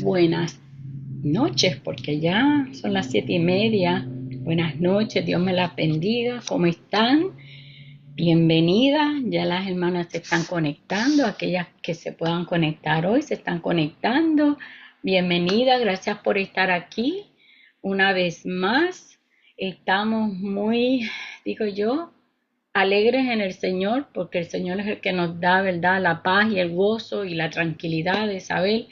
Buenas noches, porque ya son las 7:30. Buenas noches, Dios me las bendiga. ¿Cómo están? Bienvenida. Ya las hermanas se están conectando, aquellas que se puedan conectar hoy se están conectando. Bienvenida, gracias por estar aquí. Una vez más, estamos muy, digo yo, alegres en el Señor, porque el Señor es el que nos da, ¿verdad?, la paz y el gozo y la tranquilidad de saber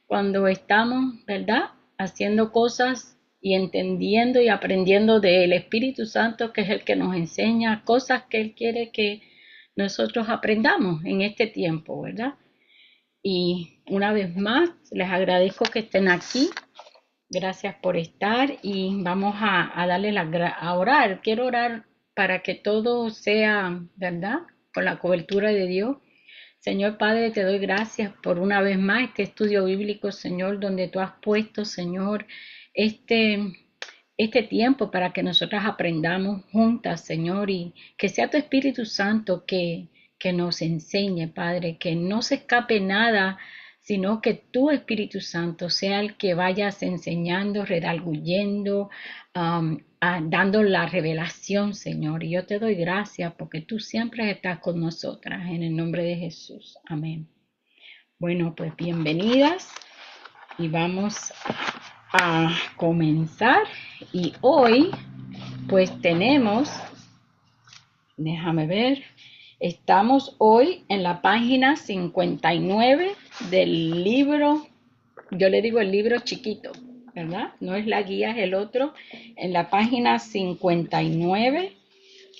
cuando estamos, ¿verdad?, haciendo cosas y entendiendo y aprendiendo del Espíritu Santo, que es el que nos enseña cosas que Él quiere que nosotros aprendamos en este tiempo, ¿verdad? Y una vez más, les agradezco que estén aquí. Gracias por estar y vamos a darle a orar. Quiero orar para que todo sea, ¿verdad?, con la cobertura de Dios. Señor Padre, te doy gracias por una vez más este estudio bíblico, Señor, donde tú has puesto, Señor, este, este tiempo para que nosotras aprendamos juntas, Señor, y que sea tu Espíritu Santo que nos enseñe, Padre, que no se escape nada, sino que tu Espíritu Santo sea el que vayas enseñando, redarguyendo, dando la revelación, Señor. Y yo te doy gracias porque tú siempre estás con nosotras, en el nombre de Jesús. Amén. Bueno, pues bienvenidas y vamos a comenzar. Y hoy, pues tenemos, déjame ver, estamos hoy en la página 59 del libro, yo le digo el libro chiquito, ¿verdad? No es la guía, es el otro, en la página 59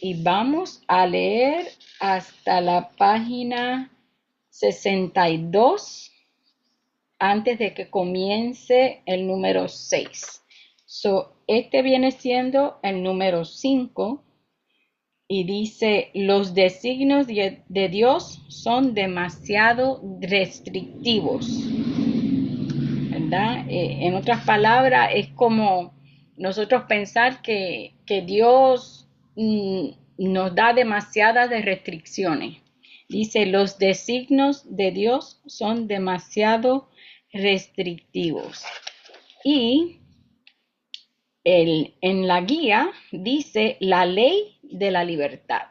y vamos a leer hasta la página 62 antes de que comience el número 6. Este viene siendo el número 5 y dice, los designios de Dios son demasiado restrictivos, ¿verdad? En otras palabras, es como nosotros pensar que Dios nos da demasiadas restricciones. Dice, los designios de Dios son demasiado restrictivos. Y en la guía dice la ley de la libertad.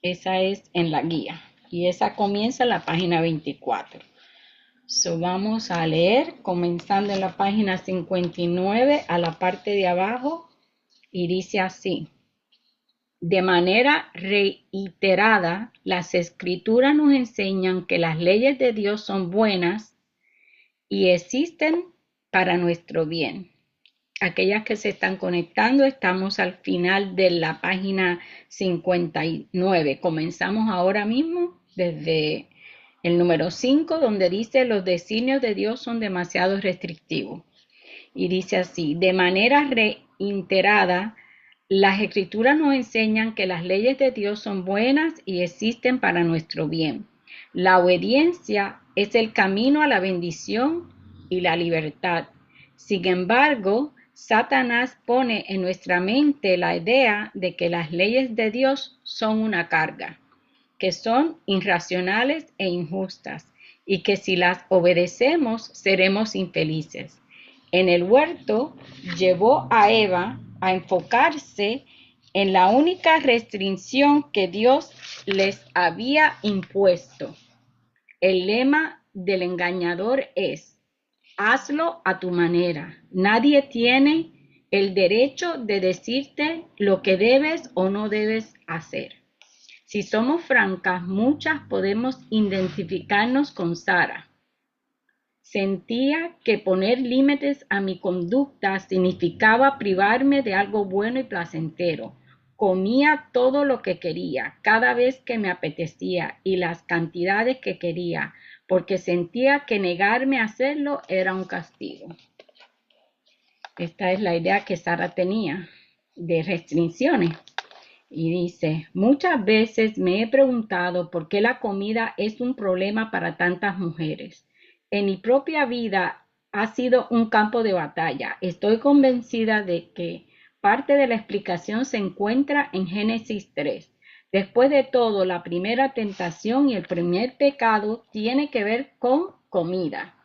Esa es en la guía. Y esa comienza en la página 24. Vamos a leer, comenzando en la página 59 a la parte de abajo, y dice así. De manera reiterada, las escrituras nos enseñan que las leyes de Dios son buenas y existen para nuestro bien. Aquellas que se están conectando, estamos al final de la página 59. Comenzamos ahora mismo desde el número 5, donde dice los designios de Dios son demasiado restrictivos. Y dice así, de manera reiterada, las escrituras nos enseñan que las leyes de Dios son buenas y existen para nuestro bien. La obediencia es el camino a la bendición y la libertad. Sin embargo, Satanás pone en nuestra mente la idea de que las leyes de Dios son una carga, que son irracionales e injustas, y que si las obedecemos seremos infelices. En el huerto llevó a Eva a enfocarse en la única restricción que Dios les había impuesto. El lema del engañador es: hazlo a tu manera. Nadie tiene el derecho de decirte lo que debes o no debes hacer. Si somos francas, muchas podemos identificarnos con Sara. Sentía que poner límites a mi conducta significaba privarme de algo bueno y placentero. Comía todo lo que quería, cada vez que me apetecía y las cantidades que quería, porque sentía que negarme a hacerlo era un castigo. Esta es la idea que Sara tenía de restricciones. Y dice, muchas veces me he preguntado por qué la comida es un problema para tantas mujeres. En mi propia vida ha sido un campo de batalla. Estoy convencida de que parte de la explicación se encuentra en Génesis 3. Después de todo, la primera tentación y el primer pecado tiene que ver con comida.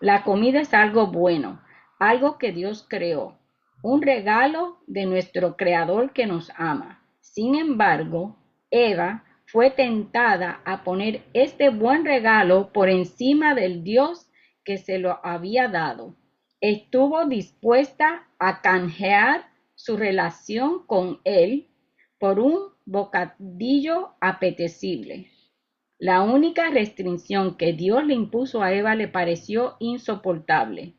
La comida es algo bueno, algo que Dios creó, un regalo de nuestro Creador que nos ama. Sin embargo, Eva fue tentada a poner este buen regalo por encima del Dios que se lo había dado. Estuvo dispuesta a canjear su relación con él por un bocadillo apetecible. La única restricción que Dios le impuso a Eva le pareció insoportable.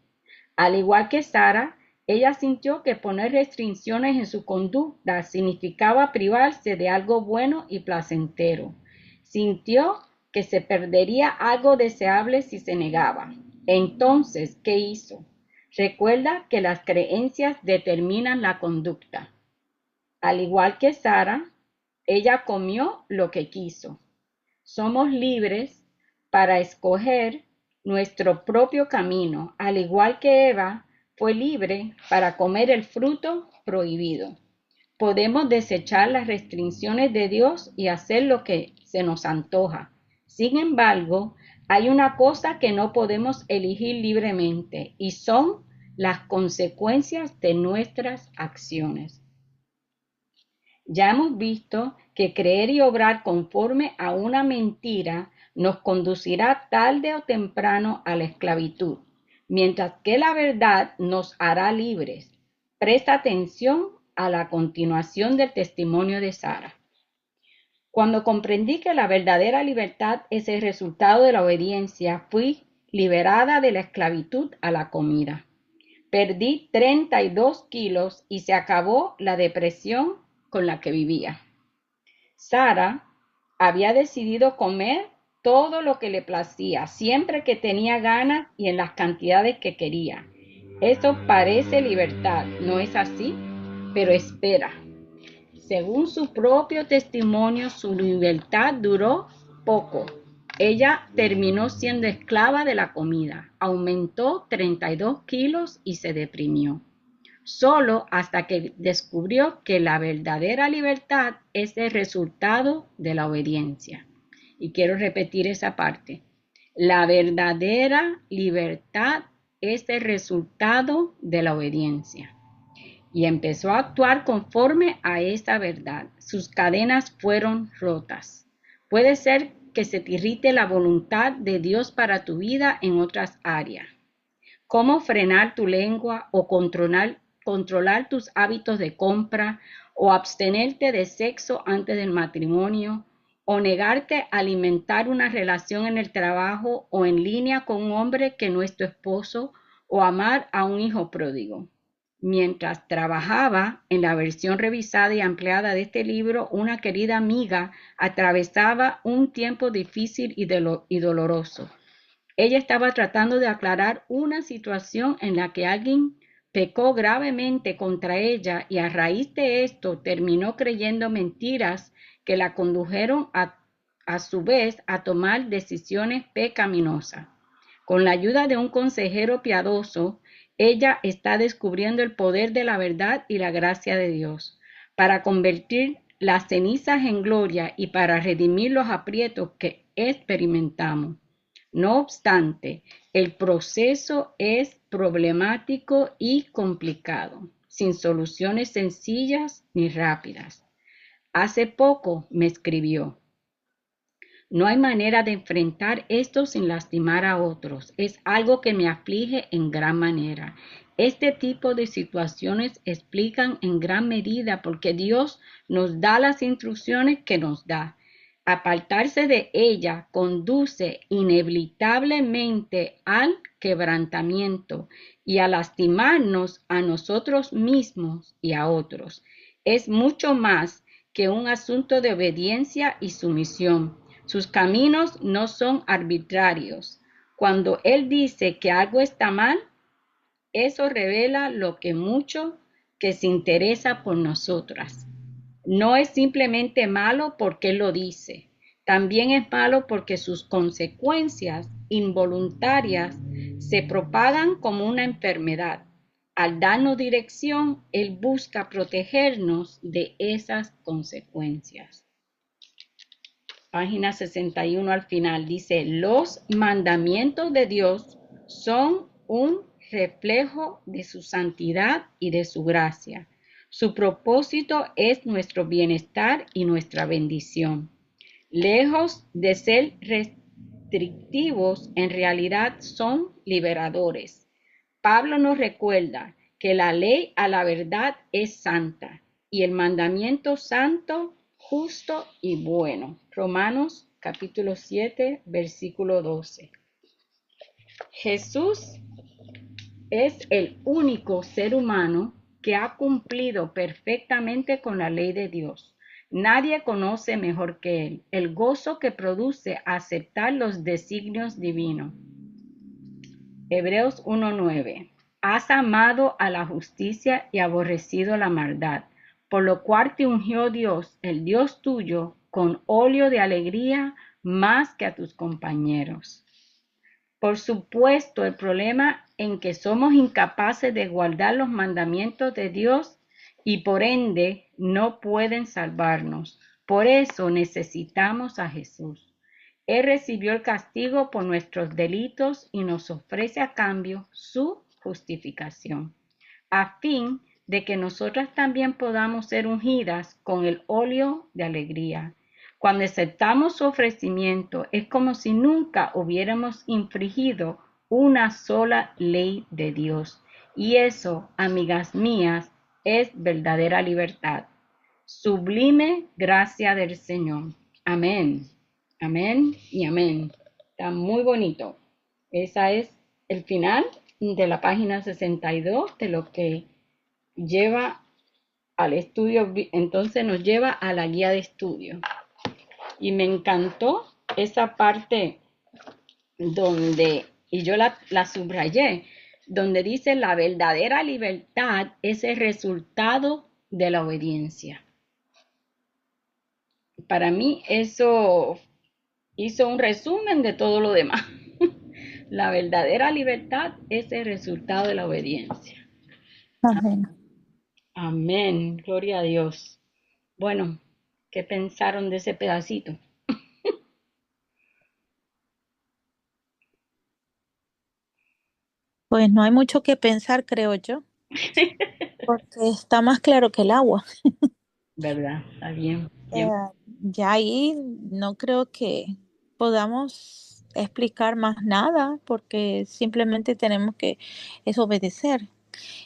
Al igual que Sara, ella sintió que poner restricciones en su conducta significaba privarse de algo bueno y placentero. Sintió que se perdería algo deseable si se negaba. Entonces, ¿qué hizo? Recuerda que las creencias determinan la conducta. Al igual que Sara, ella comió lo que quiso. Somos libres para escoger nuestro propio camino, al igual que Eva fue libre para comer el fruto prohibido. Podemos desechar las restricciones de Dios y hacer lo que se nos antoja. Sin embargo, hay una cosa que no podemos elegir libremente y son las consecuencias de nuestras acciones. Ya hemos visto que creer y obrar conforme a una mentira nos conducirá tarde o temprano a la esclavitud, mientras que la verdad nos hará libres. Presta atención a la continuación del testimonio de Sara. Cuando comprendí que la verdadera libertad es el resultado de la obediencia, fui liberada de la esclavitud a la comida. Perdí 32 kilos y se acabó la depresión con la que vivía. Sara había decidido comer todo lo que le placía, siempre que tenía ganas y en las cantidades que quería. Eso parece libertad, ¿no es así? Pero espera, según su propio testimonio, su libertad duró poco. Ella terminó siendo esclava de la comida, aumentó 32 kilos y se deprimió. Solo hasta que descubrió que la verdadera libertad es el resultado de la obediencia. Y quiero repetir esa parte. La verdadera libertad es el resultado de la obediencia. Y empezó a actuar conforme a esa verdad. Sus cadenas fueron rotas. Puede ser que se te irrite la voluntad de Dios para tu vida en otras áreas. ¿Cómo frenar tu lengua o controlar tus hábitos de compra o abstenerte de sexo antes del matrimonio o negarte a alimentar una relación en el trabajo o en línea con un hombre que no es tu esposo o amar a un hijo pródigo? Mientras trabajaba en la versión revisada y ampliada de este libro, una querida amiga atravesaba un tiempo difícil y doloroso. Ella estaba tratando de aclarar una situación en la que alguien pecó gravemente contra ella y a raíz de esto terminó creyendo mentiras que la condujeron a su vez a tomar decisiones pecaminosas. Con la ayuda de un consejero piadoso, ella está descubriendo el poder de la verdad y la gracia de Dios para convertir las cenizas en gloria y para redimir los aprietos que experimentamos. No obstante, el proceso es problemático y complicado, sin soluciones sencillas ni rápidas. Hace poco me escribió: no hay manera de enfrentar esto sin lastimar a otros. Es algo que me aflige en gran manera. Este tipo de situaciones explican en gran medida porque Dios nos da las instrucciones que nos da. Apartarse de ella conduce inevitablemente al quebrantamiento y a lastimarnos a nosotros mismos y a otros. Es mucho más que un asunto de obediencia y sumisión. Sus caminos no son arbitrarios. Cuando Él dice que algo está mal, eso revela lo que mucho que se interesa por nosotras. No es simplemente malo porque Él lo dice. También es malo porque sus consecuencias involuntarias se propagan como una enfermedad. Al darnos dirección, Él busca protegernos de esas consecuencias. Página 61 al final dice: los mandamientos de Dios son un reflejo de su santidad y de su gracia. Su propósito es nuestro bienestar y nuestra bendición. Lejos de ser restrictivos, en realidad son liberadores. Pablo nos recuerda que la ley a la verdad es santa y el mandamiento santo, justo y bueno. Romanos capítulo 7, versículo 12. Jesús es el único ser humano que ha cumplido perfectamente con la ley de Dios. Nadie conoce mejor que Él el gozo que produce aceptar los designios divinos. Hebreos 1:9. Has amado a la justicia y aborrecido la maldad, por lo cual te ungió Dios, el Dios tuyo, con óleo de alegría más que a tus compañeros. Por supuesto, el problema en que somos incapaces de guardar los mandamientos de Dios y por ende no pueden salvarnos. Por eso necesitamos a Jesús. Él recibió el castigo por nuestros delitos y nos ofrece a cambio su justificación, a fin de que nosotras también podamos ser ungidas con el óleo de alegría. Cuando aceptamos su ofrecimiento, es como si nunca hubiéramos infringido una sola ley de Dios. Y eso, amigas mías, es verdadera libertad. Sublime gracia del Señor. Amén. Amén y amén. Está muy bonito. Esa es el final de la página 62 de lo que lleva al estudio, entonces nos lleva a la guía de estudio. Y me encantó esa parte donde, y yo la subrayé, donde dice la verdadera libertad es el resultado de la obediencia. Para mí eso hizo un resumen de todo lo demás. La verdadera libertad es el resultado de la obediencia. Amén. Amén, gloria a Dios. Bueno, ¿qué pensaron de ese pedacito? Pues no hay mucho que pensar, creo yo, porque está más claro que el agua. ¿Verdad? Está bien, bien. Eh, ya ahí no creo que podamos explicar más nada, porque simplemente tenemos que es obedecer.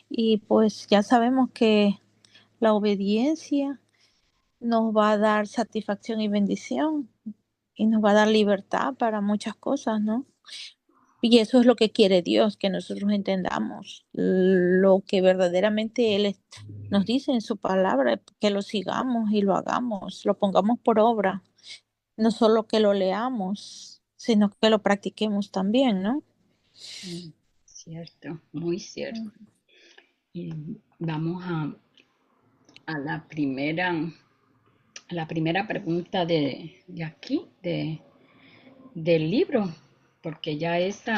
Y pues ya sabemos que la obediencia nos va a dar satisfacción y bendición y nos va a dar libertad para muchas cosas, ¿no? Y eso es lo que quiere Dios, que nosotros entendamos lo que verdaderamente nos dice en su palabra, que lo sigamos y lo hagamos, lo pongamos por obra, no solo que lo leamos, sino que lo practiquemos también, ¿no? Cierto, muy cierto. Mm. Y vamos a la primera pregunta de aquí, del libro, porque ya ese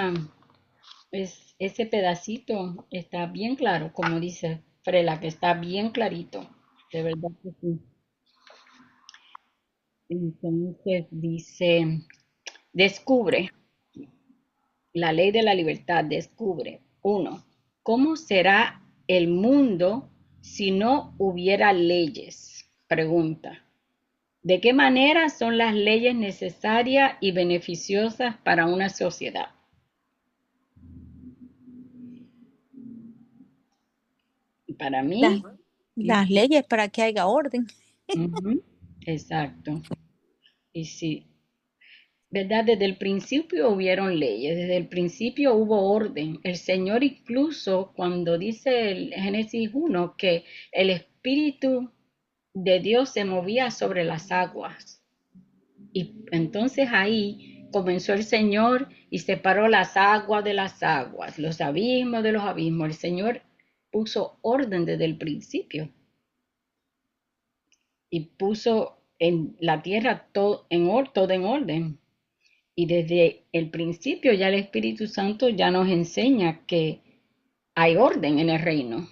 pedacito está bien claro, como dice Frela, que está bien clarito, de verdad que sí. Entonces dice, descubre, la ley de la libertad descubre, uno, ¿cómo será el mundo si no hubiera leyes? Pregunta. ¿De qué manera son las leyes necesarias y beneficiosas para una sociedad? Para Las, mí, las leyes para que haya orden. ujú, exacto. Y sí, ¿verdad? Desde el principio hubieron leyes, desde el principio hubo orden. El Señor incluso cuando dice el Génesis 1 que el Espíritu de Dios se movía sobre las aguas. Y entonces ahí comenzó el Señor y separó las aguas de las aguas, los abismos de los abismos. El Señor puso orden desde el principio y puso en la tierra todo en orden. Y desde el principio ya el Espíritu Santo ya nos enseña que hay orden en el reino.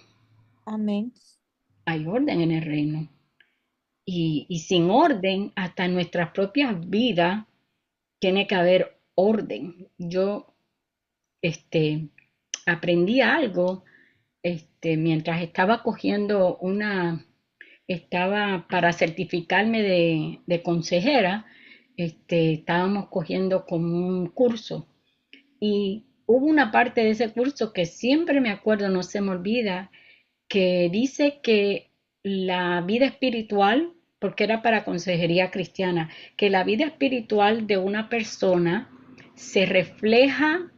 Amén. Hay orden en el reino. Y sin orden, hasta en nuestras propias vidas, tiene que haber orden. Yo aprendí algo, mientras estaba cogiendo estaba para certificarme de consejera, estábamos cogiendo como un curso y hubo una parte de ese curso que siempre me acuerdo, no se me olvida, que dice que la vida espiritual, porque era para consejería cristiana, que la vida espiritual de una persona se refleja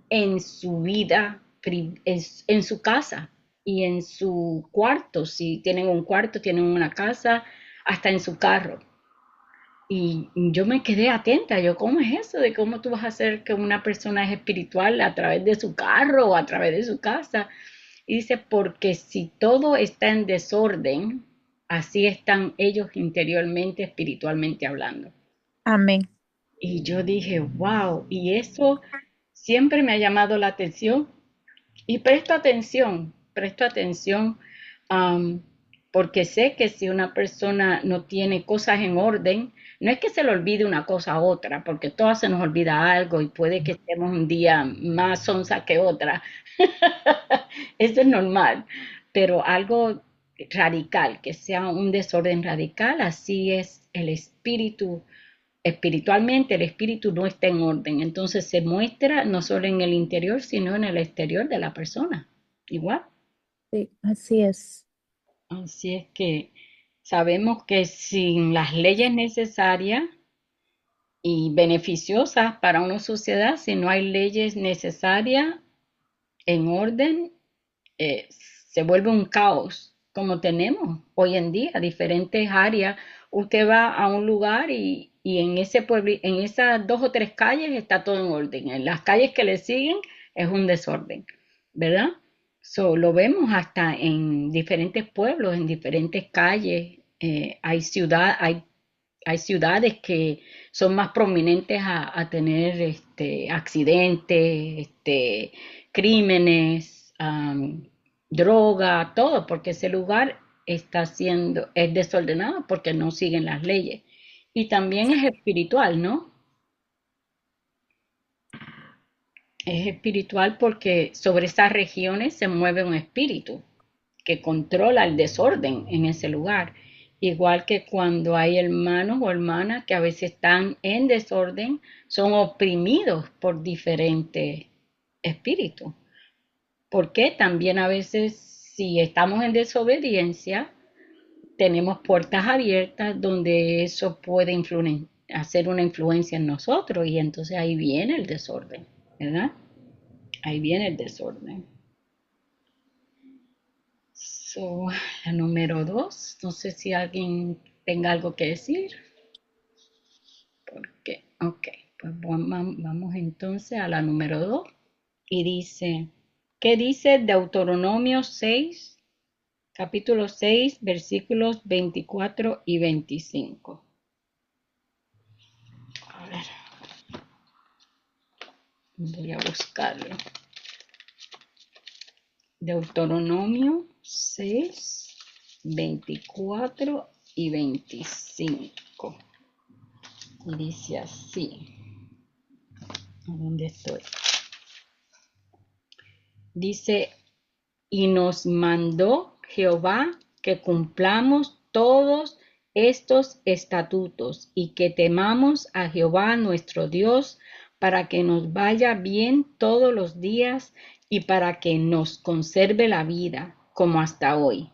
en su vida, en su casa y en su cuarto. Si tienen un cuarto, tienen una casa, hasta en su carro. Y yo me quedé atenta, yo, ¿cómo es eso? De cómo tú vas a hacer que una persona es espiritual a través de su carro o a través de su casa. Y dice, porque si todo está en desorden, así están ellos interiormente, espiritualmente hablando. Amén. Y yo dije, wow, y eso siempre me ha llamado la atención y presto atención, am, porque sé que si una persona no tiene cosas en orden, no es que se le olvide una cosa a otra, porque todas se nos olvida algo y puede que estemos un día más sonsa que otra. Eso es normal, pero algo radical, que sea un desorden radical, así es el espíritu. Espiritualmente el espíritu no está en orden, entonces se muestra no solo en el interior, sino en el exterior de la persona. Igual. Sí, así es. Así es que sabemos que sin las leyes necesarias y beneficiosas para una sociedad, si no hay leyes necesarias en orden, se vuelve un caos, como tenemos hoy en día, diferentes áreas. Usted va a un lugar y en ese pueblo, en esas dos o tres calles está todo en orden. En las calles que le siguen es un desorden, ¿verdad? Lo vemos hasta en diferentes pueblos, en diferentes calles. Hay ciudades que son más prominentes a tener accidentes, crímenes, droga, todo, porque ese lugar es desordenado porque no siguen las leyes. Y también es espiritual, ¿no? Es espiritual porque sobre esas regiones se mueve un espíritu que controla el desorden en ese lugar. Igual que cuando hay hermanos o hermanas que a veces están en desorden, son oprimidos por diferentes espíritus. Porque también a veces si estamos en desobediencia, tenemos puertas abiertas donde eso puede hacer una influencia en nosotros y entonces ahí viene el desorden, ¿verdad? Ahí viene el desorden. So, la número 2, no sé si alguien tenga algo que decir. Porque, ok, pues vamos entonces a la número 2 y dice, ¿qué dice Deuteronomio 6, capítulo 6, versículos 24 y 25? A ver, voy a buscarlo. Deuteronomio 6, 24 y 25. Y dice así, ¿a dónde estoy? Dice, y nos mandó Jehová que cumplamos todos estos estatutos y que temamos a Jehová nuestro Dios para que nos vaya bien todos los días y para que nos conserve la vida como hasta hoy.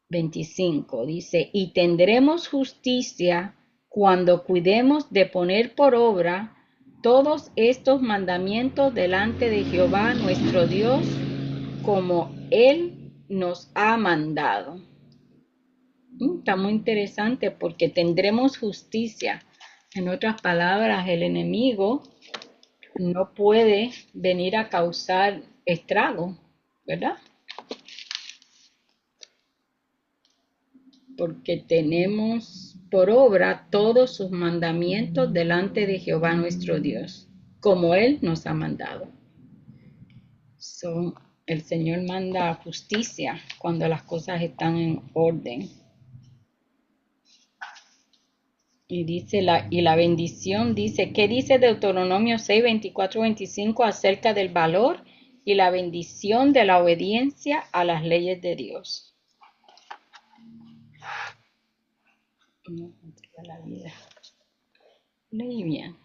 25 dice, y tendremos justicia cuando cuidemos de poner por obra todos estos mandamientos delante de Jehová nuestro Dios, como Él nos ha mandado. Está muy interesante porque tendremos justicia. En otras palabras, el enemigo no puede venir a causar estrago, ¿verdad? Porque tenemos por obra todos sus mandamientos delante de Jehová nuestro Dios, como Él nos ha mandado. El Señor manda justicia cuando las cosas están en orden. Y dice la bendición dice, ¿qué dice Deuteronomio 6, 24, 25 acerca del valor y la bendición de la obediencia a las leyes de Dios? No encontré la vida. Leí bien.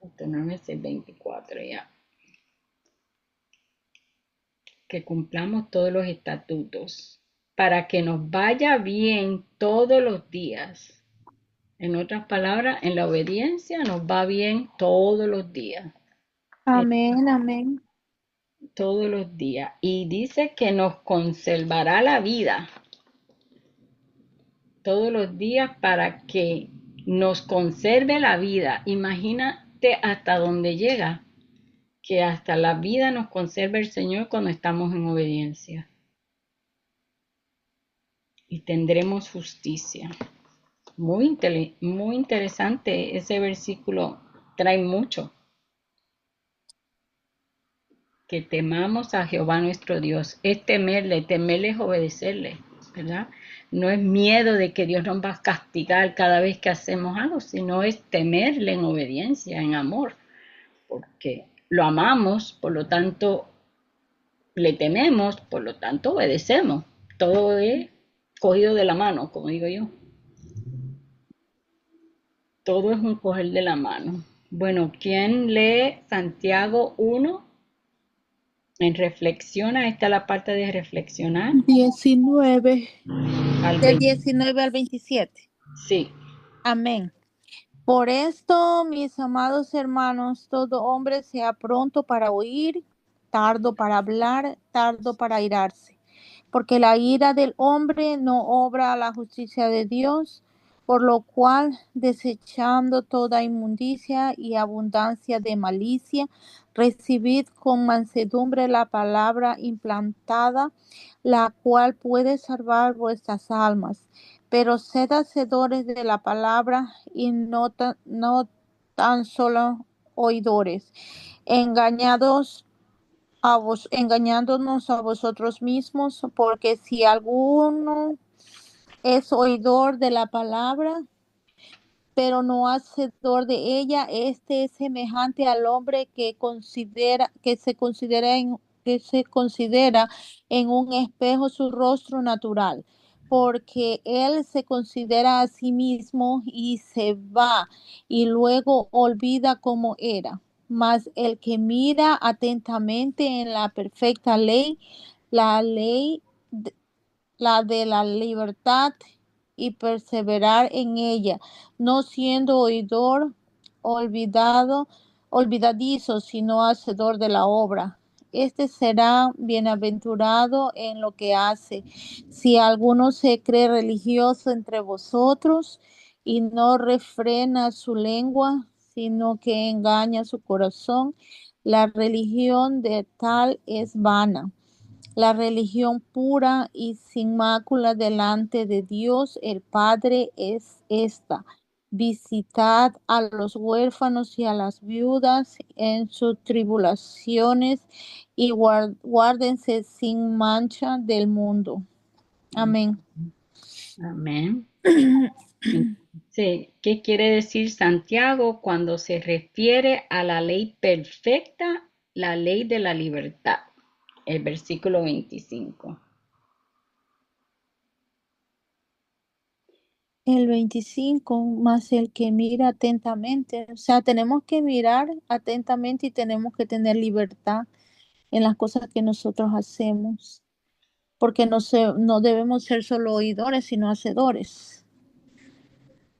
Deuteronomio 6, 24 ya. Que cumplamos todos los estatutos para que nos vaya bien todos los días. En otras palabras, en la obediencia nos va bien todos los días. Amén, amén. Todos los días. Y dice que nos conservará la vida todos los días para que nos conserve la vida. Imagínate hasta dónde llega, que hasta la vida nos conserve el Señor cuando estamos en obediencia. Y tendremos justicia. Muy interesante ese versículo, trae mucho. Que temamos a Jehová nuestro Dios. Es temerle es obedecerle, ¿verdad? No es miedo de que Dios nos va a castigar cada vez que hacemos algo, sino es temerle en obediencia, en amor, porque lo amamos, por lo tanto le tememos, por lo tanto obedecemos. Todo es cogido de la mano, como digo yo. Todo es un coger de la mano. Bueno, ¿quién lee Santiago 1 en reflexiona? Esta es la parte de reflexionar. 19, Al del 20. 19 al 27. Sí. Amén. Por esto, mis amados hermanos, todo hombre sea pronto para oír, tardo para hablar, tardo para airarse, porque la ira del hombre no obra la justicia de Dios, por lo cual, desechando toda inmundicia y abundancia de malicia, recibid con mansedumbre la palabra implantada, la cual puede salvar vuestras almas. Pero sed hacedores de la palabra y no tan solo oidores, engañados engañándonos a vosotros mismos, porque si alguno es oidor de la palabra, pero no hacedor de ella, este es semejante al hombre que se considera en un espejo su rostro natural, porque él se considera a sí mismo y se va y luego olvida cómo era. Mas el que mira atentamente en la perfecta ley, la ley la de la libertad y perseverar en ella, no siendo oidor olvidado, olvidadizo, sino hacedor de la obra. Este será bienaventurado en lo que hace. Si alguno se cree religioso entre vosotros y no refrena su lengua, sino que engaña su corazón, la religión de tal es vana. La religión pura y sin mácula delante de Dios el Padre es esta: visitad a los huérfanos y a las viudas en sus tribulaciones y guárdense sin mancha del mundo. Amén. Amén. Entonces, ¿qué quiere decir Santiago cuando se refiere a la ley perfecta, la ley de la libertad? El versículo 25. El 25, más el que mira atentamente. O sea, tenemos que mirar atentamente y tenemos que tener libertad en las cosas que nosotros hacemos, porque no debemos ser solo oidores, sino hacedores.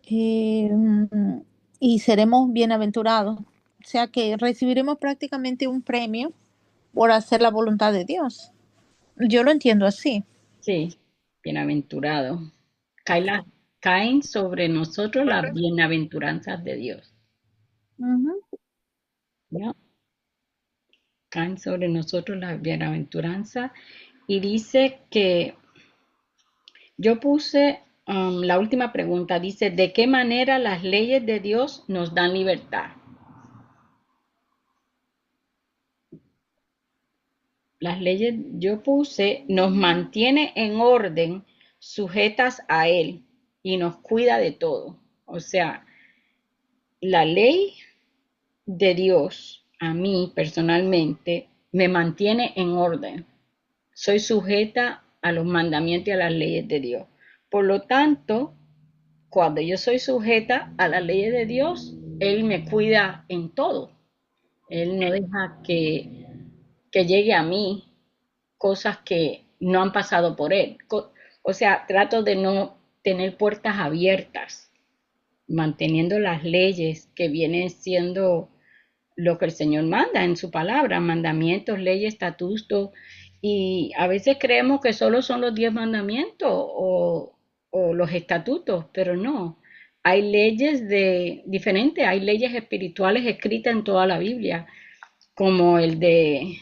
Eh, y seremos bienaventurados. O sea que recibiremos prácticamente un premio por hacer la voluntad de Dios. Yo lo entiendo así. Sí, bienaventurado. Caen sobre nosotros las bienaventuranzas de Dios. Ujú. ¿No? Caen sobre nosotros las bienaventuranzas. Y dice que yo puse la última pregunta, dice, ¿de qué manera las leyes de Dios nos dan libertad? Las leyes, yo puse, nos mantiene en orden, sujetas a Él y nos cuida de todo. O sea, la ley de Dios a mí personalmente me mantiene en orden. Soy sujeta a los mandamientos y a las leyes de Dios. Por lo tanto, cuando yo soy sujeta a las leyes de Dios, Él me cuida en todo. Él no deja que llegue a mí cosas que no han pasado por Él. O sea, trato de no tener puertas abiertas, manteniendo las leyes que vienen siendo lo que el Señor manda en su palabra, mandamientos, leyes, estatutos, y a veces creemos que solo son los 10 mandamientos o los estatutos, pero no. Hay leyes diferentes, hay leyes espirituales escritas en toda la Biblia, como el de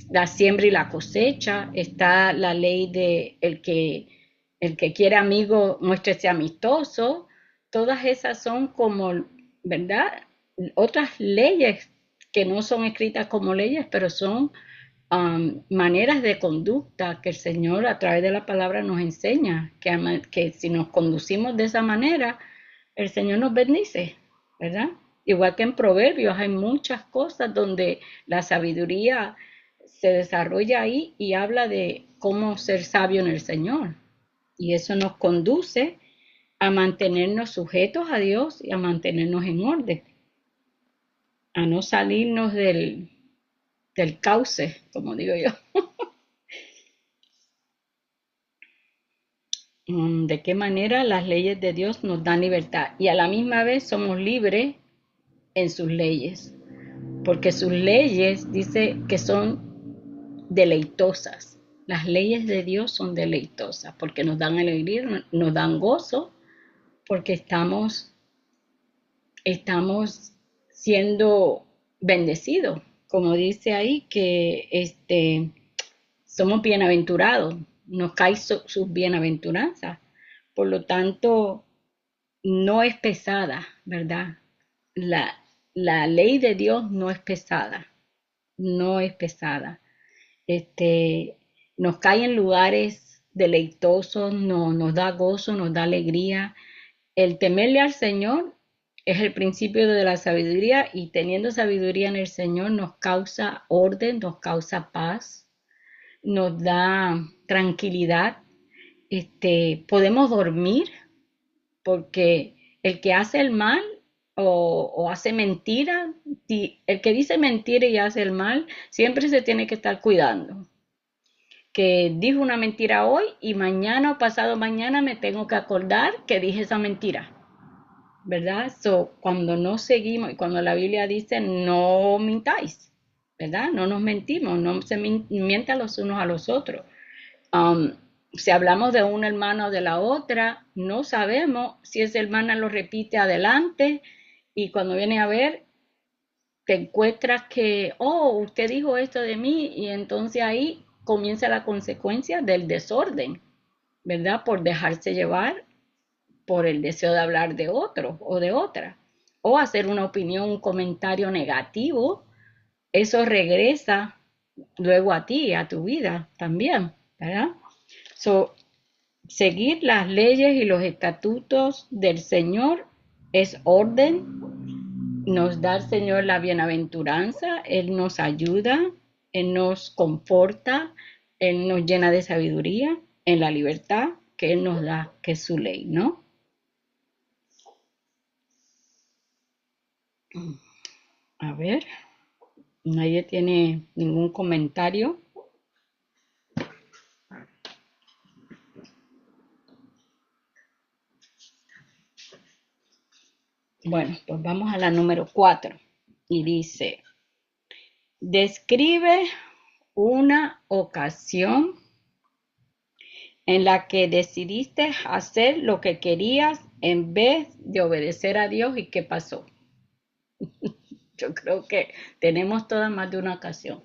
la siembra y la cosecha, está la ley de el que quiere amigo, muéstrese amistoso. Todas esas son como, ¿verdad? Otras leyes que no son escritas como leyes, pero son maneras de conducta que el Señor a través de la palabra nos enseña, que si nos conducimos de esa manera, el Señor nos bendice, ¿verdad? Igual que en Proverbios hay muchas cosas donde la sabiduría se desarrolla ahí y habla de cómo ser sabio en el Señor. Y eso nos conduce a mantenernos sujetos a Dios y a mantenernos en orden, a no salirnos del cauce, como digo yo. De qué manera las leyes de Dios nos dan libertad y a la misma vez somos libres en sus leyes, porque sus leyes dice que son deleitosas. Las leyes de Dios son deleitosas porque nos dan alegría, nos dan gozo, porque estamos siendo bendecidos, como dice ahí, que somos bienaventurados, nos cae sus bienaventuranzas. Por lo tanto, no es pesada, ¿verdad? La, la ley de Dios no es pesada, no es pesada. Este, nos cae en lugares deleitosos, nos da gozo, nos da alegría. El temerle al Señor es el principio de la sabiduría y teniendo sabiduría en el Señor nos causa orden, nos causa paz, nos da tranquilidad. Podemos dormir porque el que hace el mal o hace mentira, el que dice mentira y hace el mal, siempre se tiene que estar cuidando. Que dijo una mentira hoy y mañana o pasado mañana me tengo que acordar que dije esa mentira, ¿verdad? Cuando no seguimos y cuando la Biblia dice no mintáis, ¿verdad? No nos mentimos, no se mientan los unos a los otros. Um, si hablamos de una hermana o de la otra, no sabemos si esa hermana lo repite adelante y cuando viene a ver, te encuentras que, oh, usted dijo esto de mí y entonces ahí comienza la consecuencia del desorden, ¿verdad? Por dejarse llevar por el deseo de hablar de otro o de otra o hacer una opinión, un comentario negativo, eso regresa luego a ti, a tu vida también, ¿verdad? So, seguir las leyes y los estatutos del Señor es orden, nos da el Señor la bienaventuranza, Él nos ayuda, Él nos conforta, Él nos llena de sabiduría en la libertad que Él nos da, que es su ley, ¿no? A ver, nadie tiene ningún comentario. Bueno, pues vamos a la número 4 y dice, describe una ocasión en la que decidiste hacer lo que querías en vez de obedecer a Dios y qué pasó. Yo creo que tenemos todas más de una ocasión.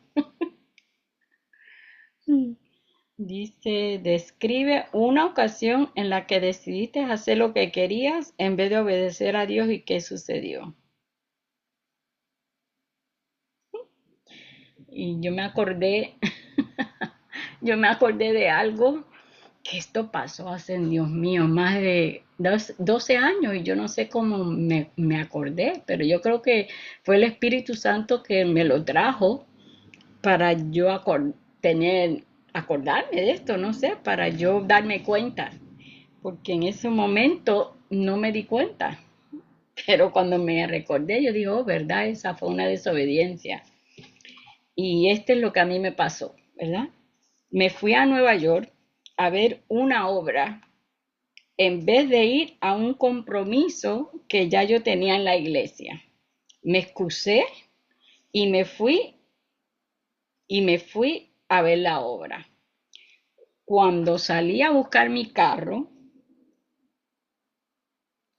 Dice, describe una ocasión en la que decidiste hacer lo que querías en vez de obedecer a Dios y qué sucedió. Y yo me acordé, yo me acordé de algo que esto pasó hace, Dios mío, más de 12 años y yo no sé cómo me acordé, pero yo creo que fue el Espíritu Santo que me lo trajo para yo acordarme de esto, no sé, para yo darme cuenta, porque en ese momento no me di cuenta, pero cuando me recordé yo digo, oh, verdad, esa fue una desobediencia. Y este es lo que a mí me pasó, ¿verdad? Me fui a Nueva York a ver una obra en vez de ir a un compromiso que ya yo tenía en la iglesia. Me excusé y me fui a ver la obra. Cuando salí a buscar mi carro,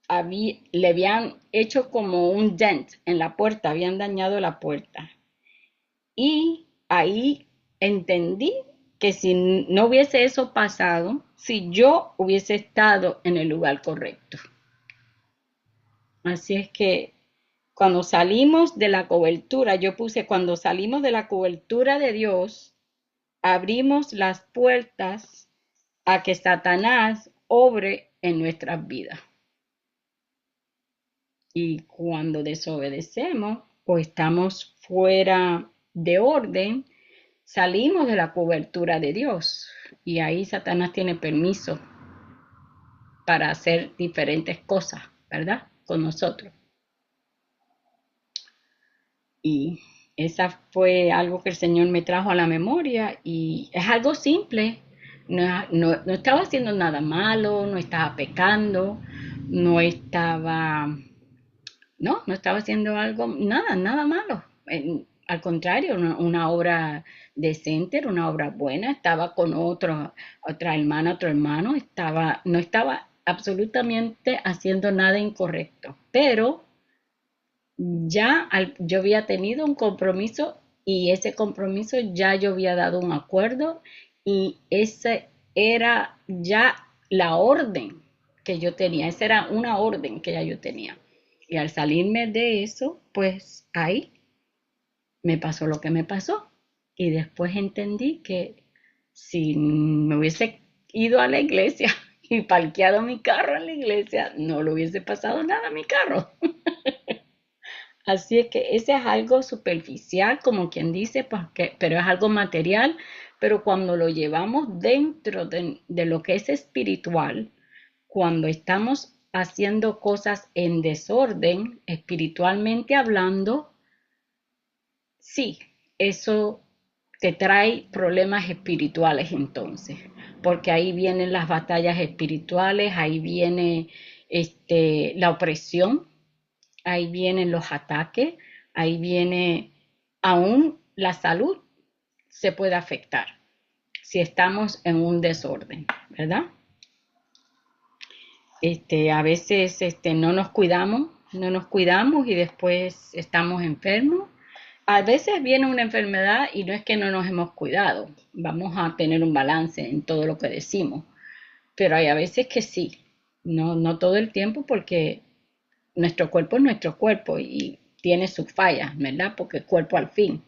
le habían hecho como un dent en la puerta, habían dañado la puerta. Y ahí entendí que si no hubiese eso pasado, si yo hubiese estado en el lugar correcto. Así es que cuando salimos de la cobertura, yo puse, cuando salimos de la cobertura de Dios, abrimos las puertas a que Satanás obre en nuestras vidas. Y cuando desobedecemos o estamos fuera de orden, salimos de la cobertura de Dios. Y ahí Satanás tiene permiso para hacer diferentes cosas, ¿verdad? Con nosotros. Y esa fue algo que el Señor me trajo a la memoria y es algo simple. No estaba haciendo nada malo, no estaba pecando, no estaba, no estaba haciendo algo, nada malo. Al contrario, una obra decente, era una obra buena, estaba con otra hermana, otro hermano, no estaba absolutamente haciendo nada incorrecto, pero yo había tenido un compromiso y ese compromiso ya yo había dado un acuerdo y esa era ya la orden que yo tenía, esa era una orden que ya yo tenía. Y al salirme de eso, pues ahí me pasó lo que me pasó. Y después entendí que si me hubiese ido a la iglesia y parqueado mi carro en la iglesia, no le hubiese pasado nada a mi carro. Así es que ese es algo superficial, como quien dice, pero es algo material, pero cuando lo llevamos dentro de lo que es espiritual, cuando estamos haciendo cosas en desorden, espiritualmente hablando, sí, eso te trae problemas espirituales entonces, porque ahí vienen las batallas espirituales, ahí viene la opresión, ahí vienen los ataques, ahí viene aún la salud se puede afectar si estamos en un desorden, ¿verdad? A veces no nos cuidamos y después estamos enfermos. A veces viene una enfermedad y no es que no nos hemos cuidado, vamos a tener un balance en todo lo que decimos, pero hay a veces que sí, no todo el tiempo porque nuestro cuerpo es nuestro cuerpo y tiene sus fallas, ¿verdad? Porque el cuerpo al fin.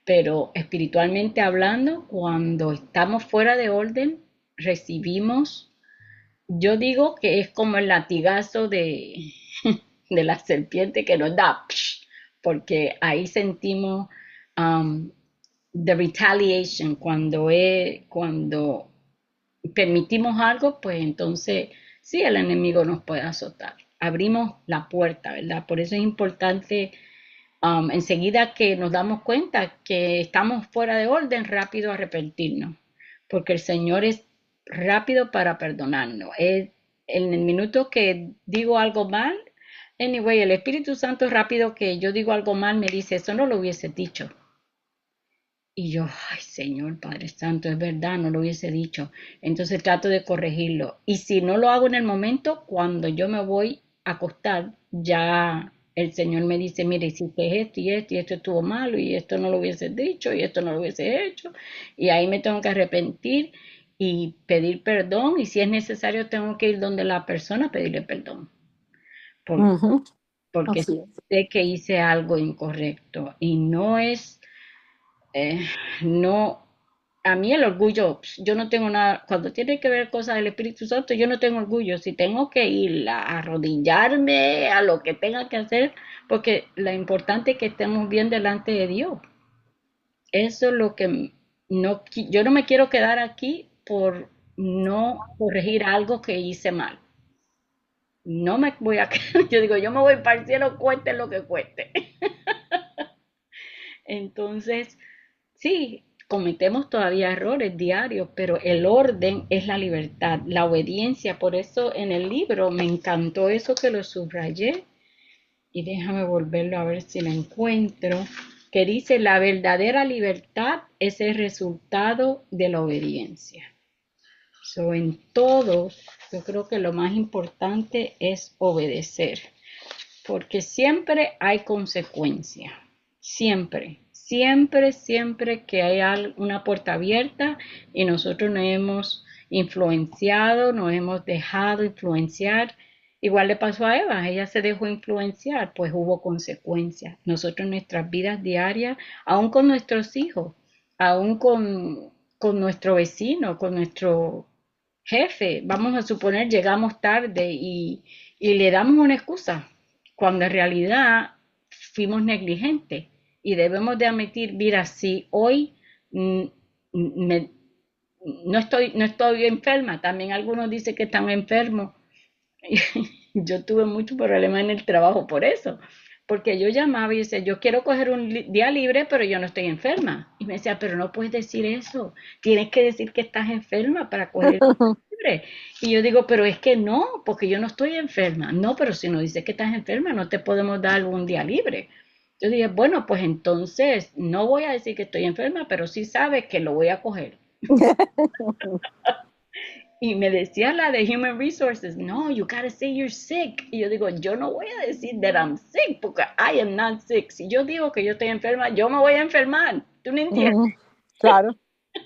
Pero espiritualmente hablando, cuando estamos fuera de orden, recibimos, yo digo que es como el latigazo de la serpiente que nos da, porque ahí sentimos um, the retaliation, cuando permitimos algo, pues entonces sí, el enemigo nos puede azotar. Abrimos la puerta, ¿verdad? Por eso es importante, enseguida que nos damos cuenta que estamos fuera de orden, rápido arrepentirnos, porque el Señor es rápido para perdonarnos. En el minuto que digo algo mal, anyway, el Espíritu Santo es rápido que yo digo algo mal, me dice, eso no lo hubiese dicho. Y yo, ay Señor Padre Santo, es verdad, no lo hubiese dicho. Entonces trato de corregirlo. Y si no lo hago en el momento, cuando yo me voy a acostar, ya el Señor me dice, mire, hiciste esto y esto y esto estuvo malo y esto no lo hubiese dicho y esto no lo hubiese hecho. Y ahí me tengo que arrepentir y pedir perdón. Y si es necesario, tengo que ir donde la persona a pedirle perdón. Por- Ujú, porque así es. sé que hice algo incorrecto. Y no es, no. a mí el orgullo, yo no tengo nada, cuando tiene que ver cosas del Espíritu Santo, yo no tengo orgullo. Si tengo que ir a arrodillarme a lo que tenga que hacer, porque lo importante es que estemos bien delante de Dios. Eso es lo que no, yo no me quiero quedar aquí por no corregir algo que hice mal. No me voy a quedar, yo digo, yo me voy para el cielo, cueste lo que cueste. Entonces, sí, cometemos todavía errores diarios, pero el orden es la libertad, la obediencia. Por eso en el libro me encantó eso que lo subrayé y déjame volverlo a ver si lo encuentro, que dice, la verdadera libertad es el resultado de la obediencia. So, en todo, yo creo que lo más importante es obedecer, porque siempre hay consecuencia, siempre, siempre, siempre que hay una puerta abierta y nosotros nos hemos influenciado, nos hemos dejado influenciar. Igual le pasó a Eva, ella se dejó influenciar, pues hubo consecuencias. Nosotros en nuestras vidas diarias, aún con nuestros hijos, aún con nuestro vecino, con nuestro jefe, vamos a suponer, llegamos tarde y le damos una excusa, cuando en realidad fuimos negligentes y debemos de admitir, mira, si hoy mm, me, no estoy enferma, también algunos dicen que están enfermos. Yo tuve mucho problema en el trabajo por eso, porque yo llamaba y decía, yo quiero coger un día libre, pero yo no estoy enferma. Y me decía, pero no puedes decir eso, tienes que decir que estás enferma para coger el día libre. Y yo digo, pero es que no, porque yo no estoy enferma. No, pero si no dices que estás enferma, no te podemos dar un día libre. Yo dije, bueno, pues entonces no voy a decir que estoy enferma, pero sí sabes que lo voy a coger. Y me decía la de Human Resources, no, you gotta say you're sick. Y yo digo, yo no voy a decir that I'm sick, porque I am not sick. Si yo digo que yo estoy enferma, yo me voy a enfermar. ¿Tú no entiendes? Ujú. Claro,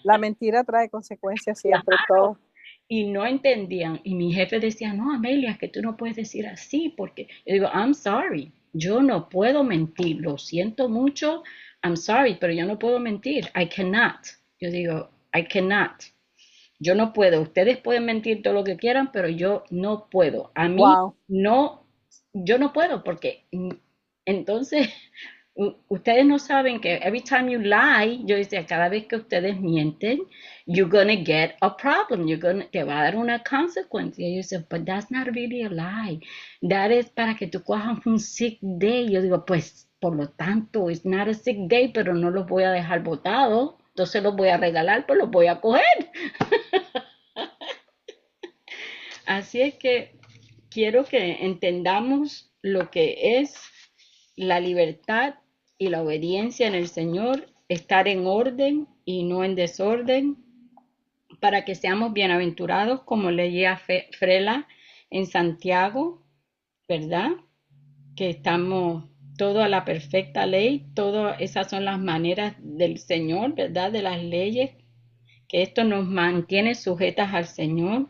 la mentira trae consecuencias siempre, Claro. todo. Y no entendían. Y mi jefe decía, no, Amelia, es que tú no puedes decir así, porque yo digo, I'm sorry, yo no puedo mentir, lo siento mucho, I'm sorry, pero yo no puedo mentir, I cannot. Yo digo, I cannot. Yo no puedo. Ustedes pueden mentir todo lo que quieran, pero yo no puedo. A mí Wow. no, yo no puedo porque entonces ustedes no saben que every time you lie, yo decía, cada vez que ustedes mienten, you're gonna get a problem. Te va a dar una consecuencia. Y yo decía, but that's not really a lie. That is para que tú cojas un sick day. Yo digo, pues, por lo tanto, it's not a sick day, pero no los voy a dejar botados. Entonces los voy a regalar, pues los voy a coger. Así es que quiero que entendamos lo que es la libertad y la obediencia en el Señor, estar en orden y no en desorden, para que seamos bienaventurados, como leía Frela en Santiago, ¿verdad? Que estamos todo a la perfecta ley, todas esas son las maneras del Señor, ¿verdad? De las leyes, que esto nos mantiene sujetas al Señor.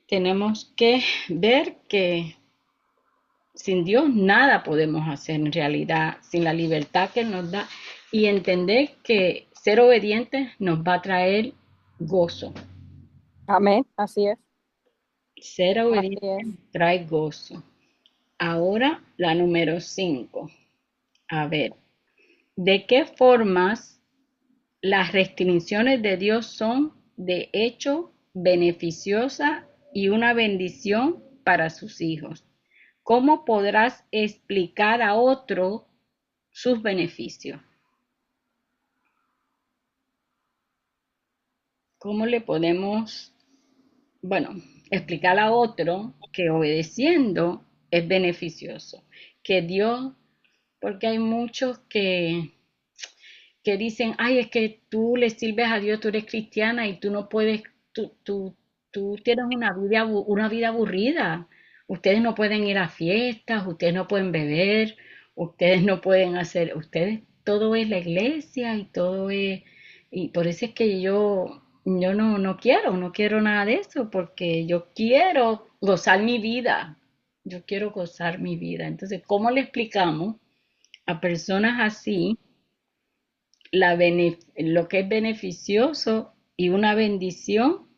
Tenemos que ver que sin Dios nada podemos hacer en realidad, sin la libertad que Él nos da y entender que ser obedientes nos va a traer gozo. Amén, así es, Ser así obediente es. trae gozo. Ahora la número 5. A ver, ¿de qué formas las restricciones de Dios son de hecho beneficiosas y una bendición para sus hijos? ¿Cómo podrás explicar a otro sus beneficios? ¿Cómo le podemos, bueno, explicar a otro que obedeciendo es beneficioso? Que Dios, porque hay muchos que dicen, ay, es que tú le sirves a Dios, tú eres cristiana y tú no puedes, tú tienes una vida aburrida. Ustedes no pueden ir a fiestas, ustedes no pueden beber, ustedes no pueden hacer, ustedes, todo es la iglesia y todo es, y por eso es que yo no quiero nada de eso, porque yo quiero gozar mi vida, yo quiero gozar mi vida. Entonces, ¿cómo le explicamos a personas así lo que es beneficioso y una bendición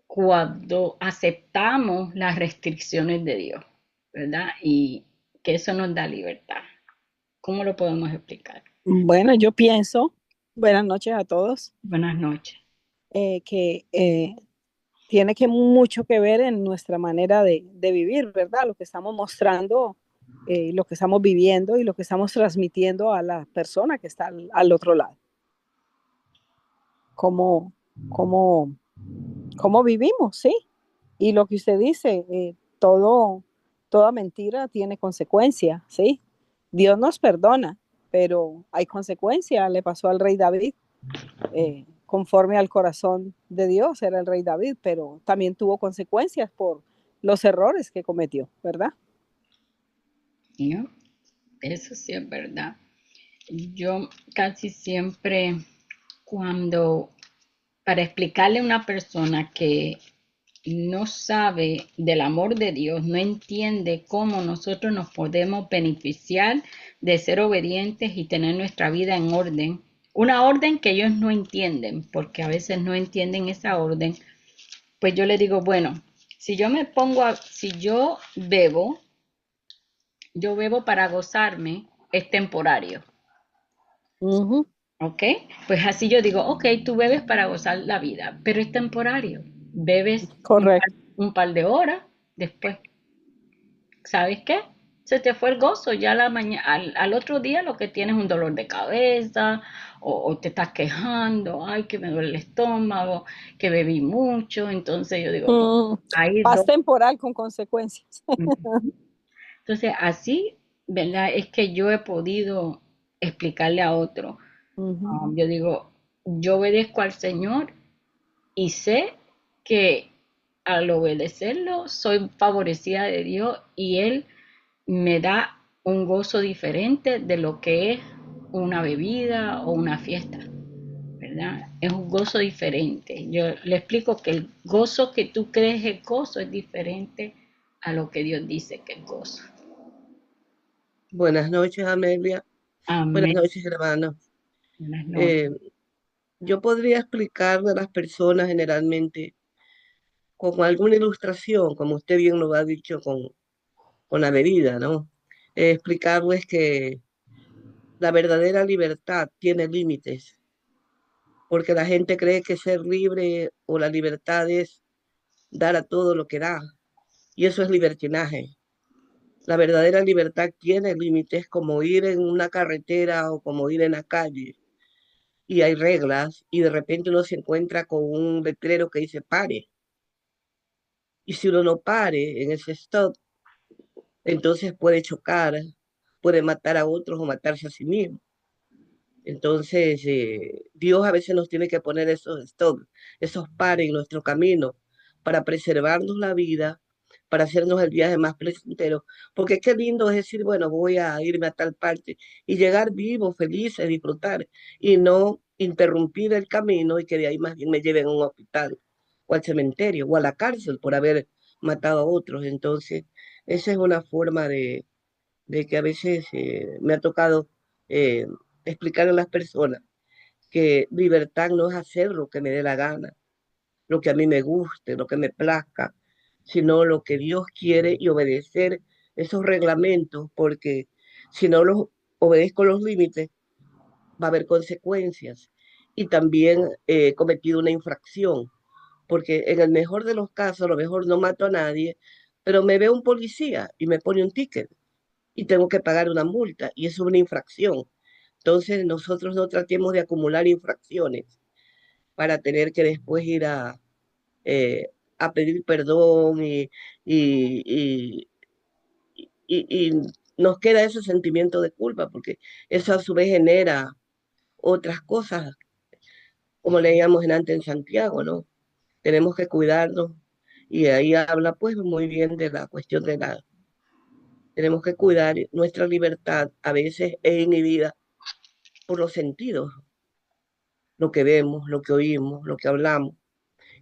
cuando aceptamos las restricciones de Dios, ¿verdad? Y que eso nos da libertad. ¿Cómo lo podemos explicar? Bueno, yo pienso, buenas noches a todos, Buenas noches. que tiene que mucho que ver en nuestra manera de vivir, ¿verdad? Lo que estamos mostrando, lo que estamos viviendo y lo que estamos transmitiendo a la persona que está al otro lado. Cómo, cómo, cómo vivimos, ¿sí? Y lo que usted dice, toda mentira tiene consecuencia, ¿sí? Dios nos perdona, pero hay consecuencia. Le pasó al rey David, conforme al corazón de Dios, era el rey David, pero también tuvo consecuencias por los errores que cometió, ¿verdad? ¿No? Eso sí es verdad. Yo casi siempre cuando, para explicarle a una persona que no sabe del amor de Dios, no entiende cómo nosotros nos podemos beneficiar de ser obedientes y tener nuestra vida en orden. Una orden que ellos no entienden, porque a veces no entienden esa orden, pues yo le digo, bueno, si yo bebo para gozarme, es temporario. Ujú, ¿Ok? Pues así yo digo, ok, tú bebes para gozar la vida, pero es temporario. Bebes correcto. un par de horas, después, ¿sabes qué? Se te fue el gozo, ya al otro día lo que tienes es un dolor de cabeza o te estás quejando, ay, que me duele el estómago, que bebí mucho, entonces yo digo, bueno, Mm, hay paz dos. temporal con consecuencias. Entonces así, ¿verdad? Es que yo he podido explicarle a otro. Ujú. Yo digo, yo obedezco al Señor y sé que al obedecerlo soy favorecida de Dios y Él me da un gozo diferente de lo que es una bebida o una fiesta, ¿verdad? Es un gozo diferente. Yo le explico que el gozo que tú crees es gozo es diferente a lo que Dios dice que es gozo. Buenas noches, Amelia. Buenas Amén. noches, hermanos. Buenas noches. Eh, yo podría explicarle a las personas generalmente con alguna ilustración, como usted bien lo ha dicho con la bebida, ¿no? Explicarles que la verdadera libertad tiene límites, porque la gente cree que ser libre o la libertad es dar a todo lo que da, y eso es libertinaje. La verdadera libertad tiene límites, como ir en una carretera o como ir en la calle y hay reglas y de repente uno se encuentra con un letrero que dice pare. Y si uno no pare en ese stop, entonces puede chocar, puede matar a otros o matarse a sí mismo. Entonces, Dios a veces nos tiene que poner esos stop, esos pares en nuestro camino para preservarnos la vida, para hacernos el viaje más placentero. Porque qué lindo es decir, bueno, voy a irme a tal parte y llegar vivo, feliz, y disfrutar y no interrumpir el camino y que de ahí más bien me lleven a un hospital o al cementerio o a la cárcel por haber matado a otros. Entonces, esa es una forma de que a veces me ha tocado eh, explicar a las personas que libertad no es hacer lo que me dé la gana, lo que a mí me guste, lo que me plazca, sino lo que Dios quiere y obedecer esos reglamentos, porque si no los obedezco los límites, va a haber consecuencias. Y también he cometido una infracción, porque en el mejor de los casos, a lo mejor no mato a nadie, pero me ve un policía y me pone un ticket y tengo que pagar una multa y eso es una infracción. Entonces nosotros no tratemos de acumular infracciones para tener que después ir a pedir perdón y, y nos queda ese sentimiento de culpa porque eso a su vez genera otras cosas, como leíamos en antes en Santiago, ¿no? Tenemos que cuidarnos y ahí habla pues muy bien de la cuestión de la. Tenemos que cuidar nuestra libertad, a veces es inhibida por los sentidos, lo que vemos, lo que oímos, lo que hablamos.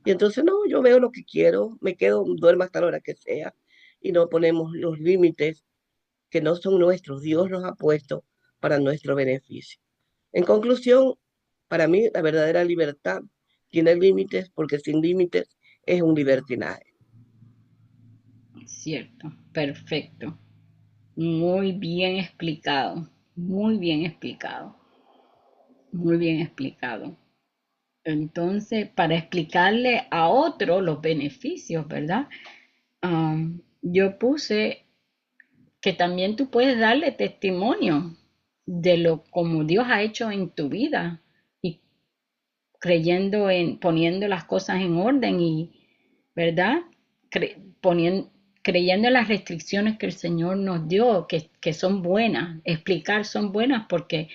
Y entonces, no, yo veo lo que quiero, me quedo, duermo hasta la hora que sea, y no ponemos los límites que no son nuestros, Dios nos ha puesto para nuestro beneficio. En conclusión, para mí la verdadera libertad tiene límites porque sin límites es un libertinaje. Cierto, perfecto. Muy bien explicado, muy bien explicado, muy bien explicado. Entonces, para explicarle a otro los beneficios, ¿verdad? Yo puse que también tú puedes darle testimonio de lo como Dios ha hecho en tu vida y creyendo en poniendo las cosas en orden y, ¿verdad? Poniendo, creyendo en las restricciones que el Señor nos dio, que son buenas, explicar son buenas porque,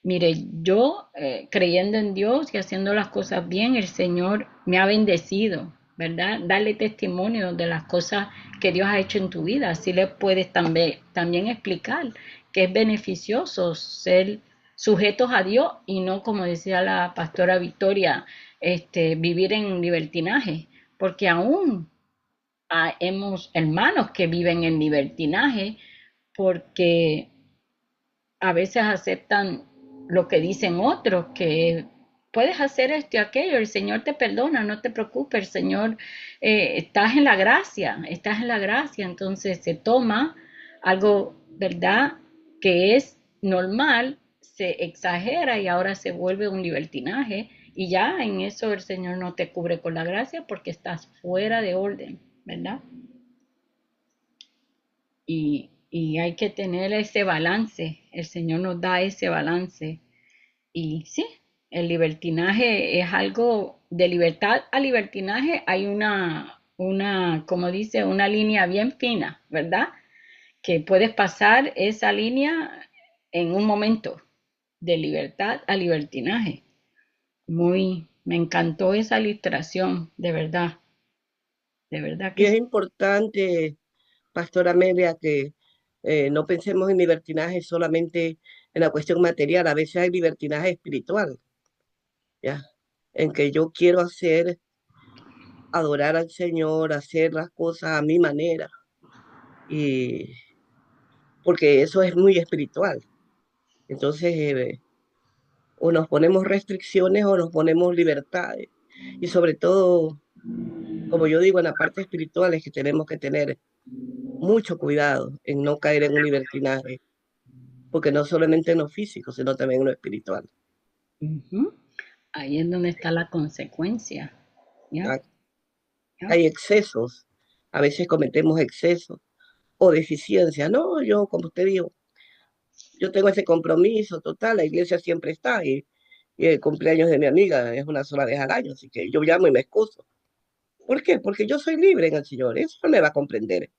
mire, yo creyendo en Dios y haciendo las cosas bien, el Señor me ha bendecido, ¿verdad? Darle testimonio de las cosas que Dios ha hecho en tu vida, así le puedes también explicar que es beneficioso ser sujetos a Dios y no, como decía la pastora Victoria, vivir en libertinaje, porque aún hemos hermanos que viven en libertinaje porque a veces aceptan lo que dicen otros, que puedes hacer esto y aquello, el Señor te perdona, no te preocupes, el Señor, estás en la gracia, entonces se toma algo, ¿verdad?, que es normal, se exagera y ahora se vuelve un libertinaje y ya en eso el Señor no te cubre con la gracia porque estás fuera de orden, ¿verdad? Y hay que tener ese balance, el Señor nos da ese balance. Y sí, el libertinaje es algo de libertad a libertinaje, hay como dice, una línea bien fina, ¿verdad? Que puedes pasar esa línea en un momento, de libertad a libertinaje. Me encantó esa ilustración, de verdad Y que es sí. importante, Pastora Amelia, que no pensemos en libertinaje solamente en la cuestión material, a veces hay libertinaje espiritual, ¿ya? En que yo quiero adorar al Señor, hacer las cosas a mi manera, y porque eso es muy espiritual. Entonces, o nos ponemos restricciones o nos ponemos libertades. Y sobre todo, como yo digo, en la parte espiritual es que tenemos que tener mucho cuidado en no caer en un libertinaje, porque no solamente en lo físico, sino también en lo espiritual. Ujú. Ahí es donde está la consecuencia. ¿Ya? ¿Ya? ¿Ya? Hay excesos, a veces cometemos excesos o deficiencias. No, yo, como usted dijo, yo tengo ese compromiso total, la iglesia siempre está y el cumpleaños de mi amiga es una sola vez al año, así que yo llamo y me excuso. ¿Por qué? Porque yo soy libre en el Señor, eso no me va a comprender.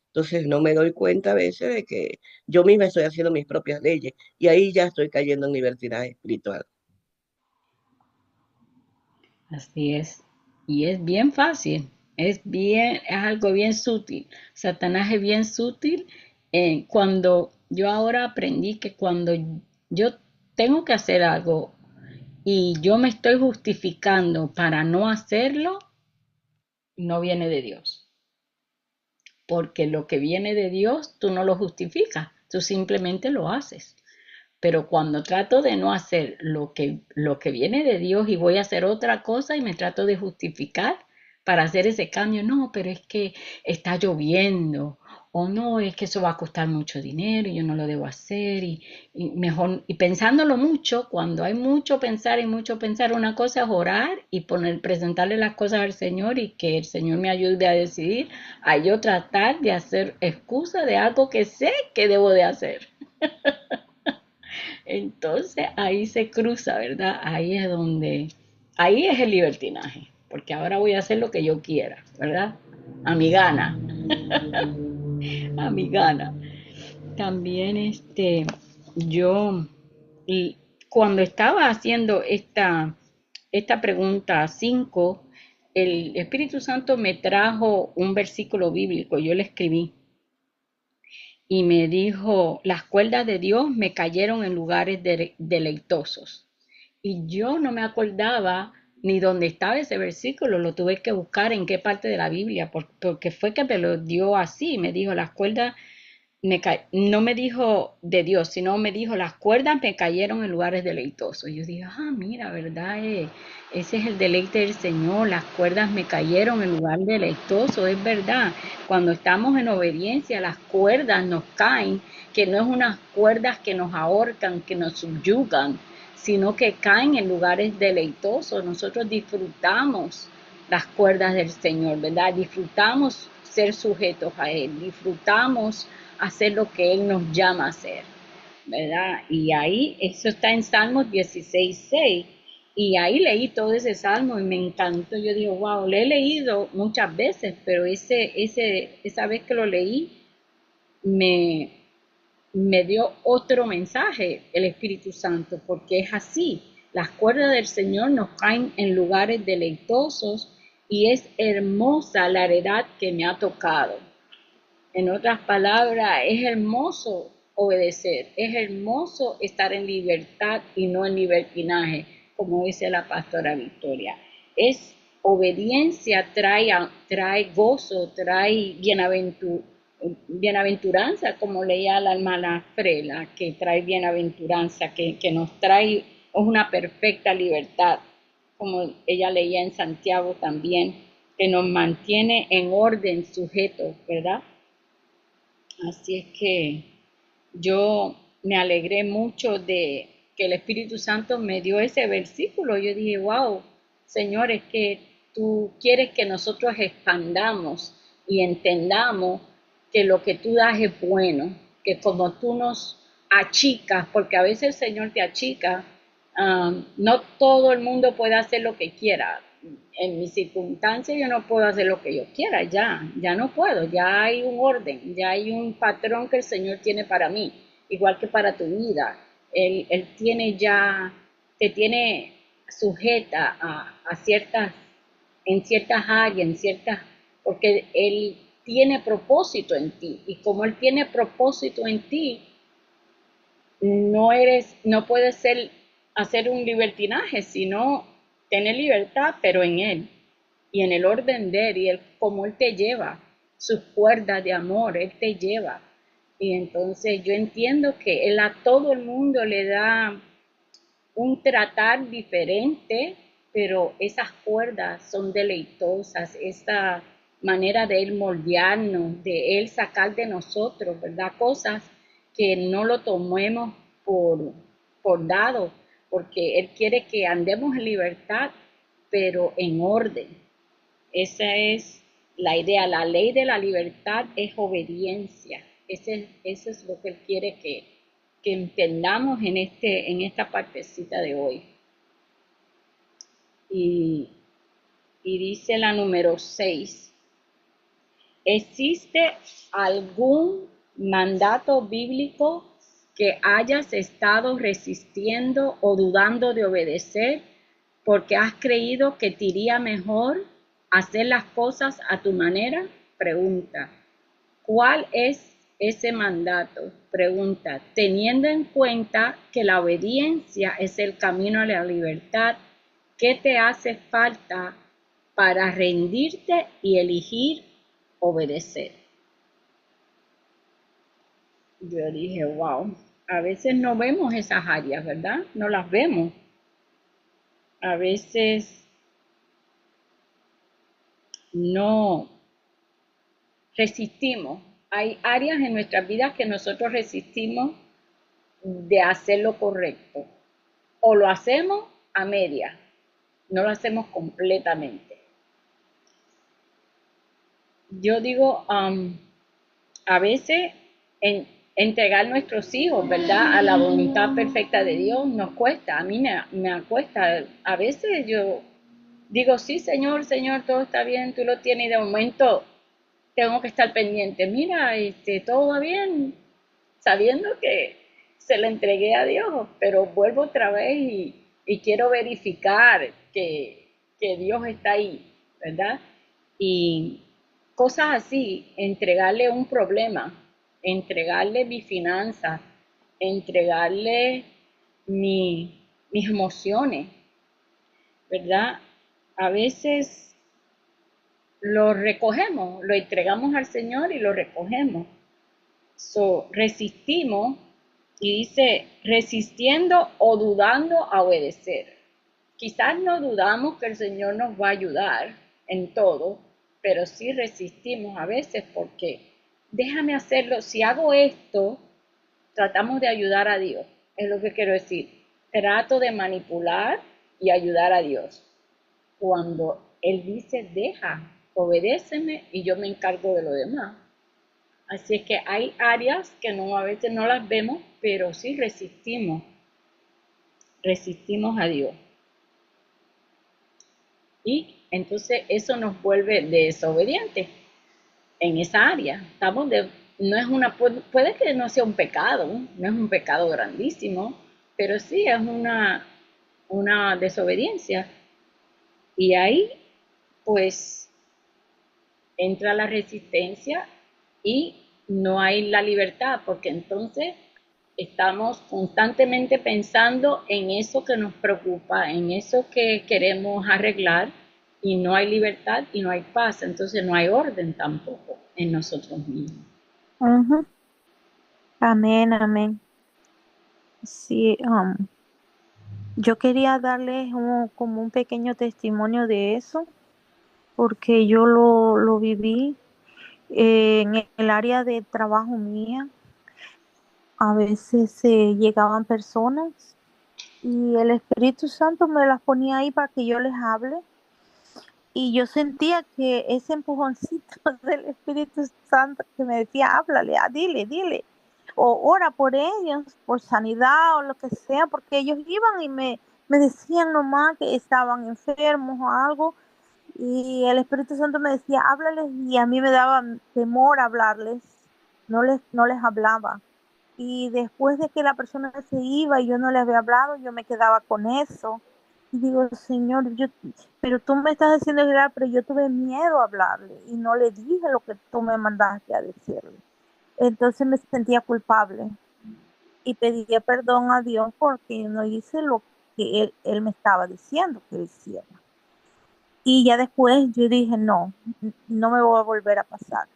Entonces no me doy cuenta a veces de que yo misma estoy haciendo mis propias leyes y ahí ya estoy cayendo en libertinaje espiritual. Así es. Y es bien fácil. Es algo bien sutil. Satanás es bien sutil. Cuando yo ahora aprendí que cuando yo tengo que hacer algo y yo me estoy justificando para no hacerlo, no viene de Dios. Porque lo que viene de Dios, tú no lo justificas, tú simplemente lo haces. Pero cuando trato de no hacer lo que viene de Dios y voy a hacer otra cosa y me trato de justificar para hacer ese cambio, no, pero es que está lloviendo, o no, es que eso va a costar mucho dinero y yo no lo debo hacer, y mejor, y pensándolo mucho, cuando hay mucho pensar y mucho pensar, una cosa es orar y presentarle las cosas al Señor y que el Señor me ayude a decidir, a yo tratar de hacer excusa de algo que sé que debo de hacer. Entonces ahí se cruza, ¿verdad? Ahí es el libertinaje, porque ahora voy a hacer lo que yo quiera, ¿verdad? A mi gana, a mi gana. También yo, y cuando estaba haciendo esta pregunta 5, el Espíritu Santo me trajo un versículo bíblico, yo le escribí y me dijo, las cuerdas de Dios me cayeron en lugares deleitosos. Y yo no me acordaba ni dónde estaba ese versículo, lo tuve que buscar en qué parte de la Biblia, porque fue que me lo dio así, me dijo, las cuerdas no me dijo de Dios, sino me dijo, las cuerdas me cayeron en lugares deleitosos. Yo dije, mira, ¿verdad? Ese es el deleite del Señor, las cuerdas me cayeron en lugar deleitoso, es verdad. Cuando estamos en obediencia, las cuerdas nos caen, que no es unas cuerdas que nos ahorcan, que nos subyugan, sino que caen en lugares deleitosos. Nosotros disfrutamos las cuerdas del Señor, ¿verdad? Disfrutamos ser sujetos a Él, disfrutamos hacer lo que Él nos llama a hacer, ¿verdad? Y ahí, eso está en Salmos 16:6, y ahí leí todo ese salmo y me encantó. Yo digo, wow, lo he leído muchas veces, pero esa vez que lo leí, me, me dio otro mensaje el Espíritu Santo, porque es así. Las cuerdas del Señor nos caen en lugares deleitosos y es hermosa la heredad que me ha tocado. En otras palabras, es hermoso obedecer, es hermoso estar en libertad y no en libertinaje, como dice la pastora Victoria. Es obediencia, trae gozo, trae bienaventuranza, como leía la hermana Frela, que trae bienaventuranza, que nos trae, es una perfecta libertad, como ella leía en Santiago también, que nos mantiene en orden, sujetos, ¿verdad? Así es que yo me alegré mucho de que el Espíritu Santo me dio ese versículo. Yo dije, wow, Señor, es que tú quieres que nosotros expandamos y entendamos que lo que tú das es bueno, que como tú nos achicas, porque a veces el Señor te achica, no todo el mundo puede hacer lo que quiera. En mis circunstancias yo no puedo hacer lo que yo quiera, ya no puedo, ya hay un orden, ya hay un patrón que el Señor tiene para mí, igual que para tu vida. Él tiene ya, te tiene sujeta a ciertas, en ciertas áreas, porque Él tiene propósito en ti, y como Él tiene propósito en ti, no puedes hacer un libertinaje, sino tener libertad, pero en Él y en el orden de Él, y como Él te lleva, sus cuerdas de amor, Él te lleva. Y entonces yo entiendo que Él a todo el mundo le da un tratar diferente, pero esas cuerdas son deleitosas, esa manera de Él moldearnos, de Él sacar de nosotros, ¿verdad? Cosas que no lo tomemos por dado, porque Él quiere que andemos en libertad, pero en orden. Esa es la idea. La ley de la libertad es obediencia. Eso es lo que Él quiere que entendamos en esta partecita de hoy. Y dice la número 6. ¿Existe algún mandato bíblico que hayas estado resistiendo o dudando de obedecer porque has creído que te iría mejor hacer las cosas a tu manera? Pregunta. ¿Cuál es ese mandato? Pregunta. Teniendo en cuenta que la obediencia es el camino a la libertad, ¿qué te hace falta para rendirte y elegir obedecer? Yo dije, wow, a veces no vemos esas áreas, ¿verdad? No las vemos. A veces no resistimos. Hay áreas en nuestras vidas que nosotros resistimos de hacer lo correcto. O lo hacemos a media, no lo hacemos completamente. Yo digo, a veces entregar nuestros hijos, ¿verdad?, a la voluntad perfecta de Dios nos cuesta. A mí me cuesta. A veces yo digo, sí, Señor, todo está bien, tú lo tienes, y de momento tengo que estar pendiente. Mira, todo va bien, sabiendo que se lo entregué a Dios, pero vuelvo otra vez y quiero verificar que Dios está ahí, ¿verdad? Y cosas así, entregarle un problema, entregarle mi finanza, entregarle mis emociones, ¿verdad? A veces lo recogemos, lo entregamos al Señor y lo recogemos, Resistimos y dice resistiendo o dudando a obedecer. Quizás no dudamos que el Señor nos va a ayudar en todo, pero sí resistimos a veces porque déjame hacerlo, si hago esto, tratamos de ayudar a Dios, es lo que quiero decir. Trato de manipular y ayudar a Dios. Cuando Él dice, deja, obedéceme y yo me encargo de lo demás. Así es que hay áreas que no, a veces no las vemos, pero sí resistimos a Dios. Y entonces eso nos vuelve desobedientes en esa área. No es puede que no sea un pecado, no es un pecado grandísimo, pero sí es una desobediencia. Y ahí, pues, entra la resistencia y no hay la libertad, porque entonces estamos constantemente pensando en eso que nos preocupa, en eso que queremos arreglar, y no hay libertad y no hay paz, entonces no hay orden tampoco en nosotros mismos. Ujú. Amén, amén. Sí, yo quería darles como un pequeño testimonio de eso, porque yo lo viví en el área de trabajo mía. A veces llegaban personas y el Espíritu Santo me las ponía ahí para que yo les hable. Y yo sentía que ese empujoncito del Espíritu Santo que me decía, háblale, dile, dile, o ora por ellos, por sanidad o lo que sea, porque ellos iban y me decían nomás que estaban enfermos o algo, y el Espíritu Santo me decía, háblales, y a mí me daba temor hablarles, no les hablaba. Y después de que la persona se iba y yo no le había hablado, yo me quedaba con eso. Y digo, Señor, pero tú me estás haciendo llorar, pero yo tuve miedo a hablarle y no le dije lo que tú me mandaste a decirle. Entonces me sentía culpable y pedía perdón a Dios porque no hice lo que él me estaba diciendo que hiciera. Y ya después yo dije, no me voy a volver a pasar.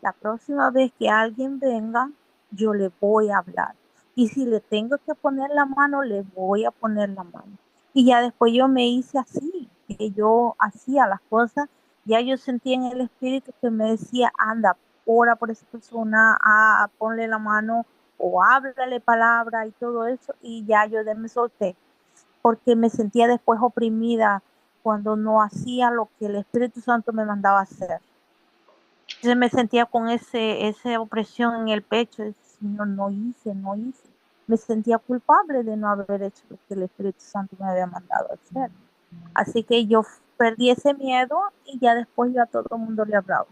La próxima vez que alguien venga, yo le voy a hablar. Y si le tengo que poner la mano, le voy a poner la mano. Y ya después yo me hice así, que yo hacía las cosas. Ya yo sentía en el espíritu que me decía, anda, ora por esa persona, ponle la mano o háblale palabra y todo eso. Y ya yo me solté, porque me sentía después oprimida cuando no hacía lo que el Espíritu Santo me mandaba a hacer. Entonces me sentía con esa opresión en el pecho, Señor, no hice. Me sentía culpable de no haber hecho lo que el Espíritu Santo me había mandado a hacer. Así que yo perdí ese miedo y ya después yo a todo el mundo le hablaba.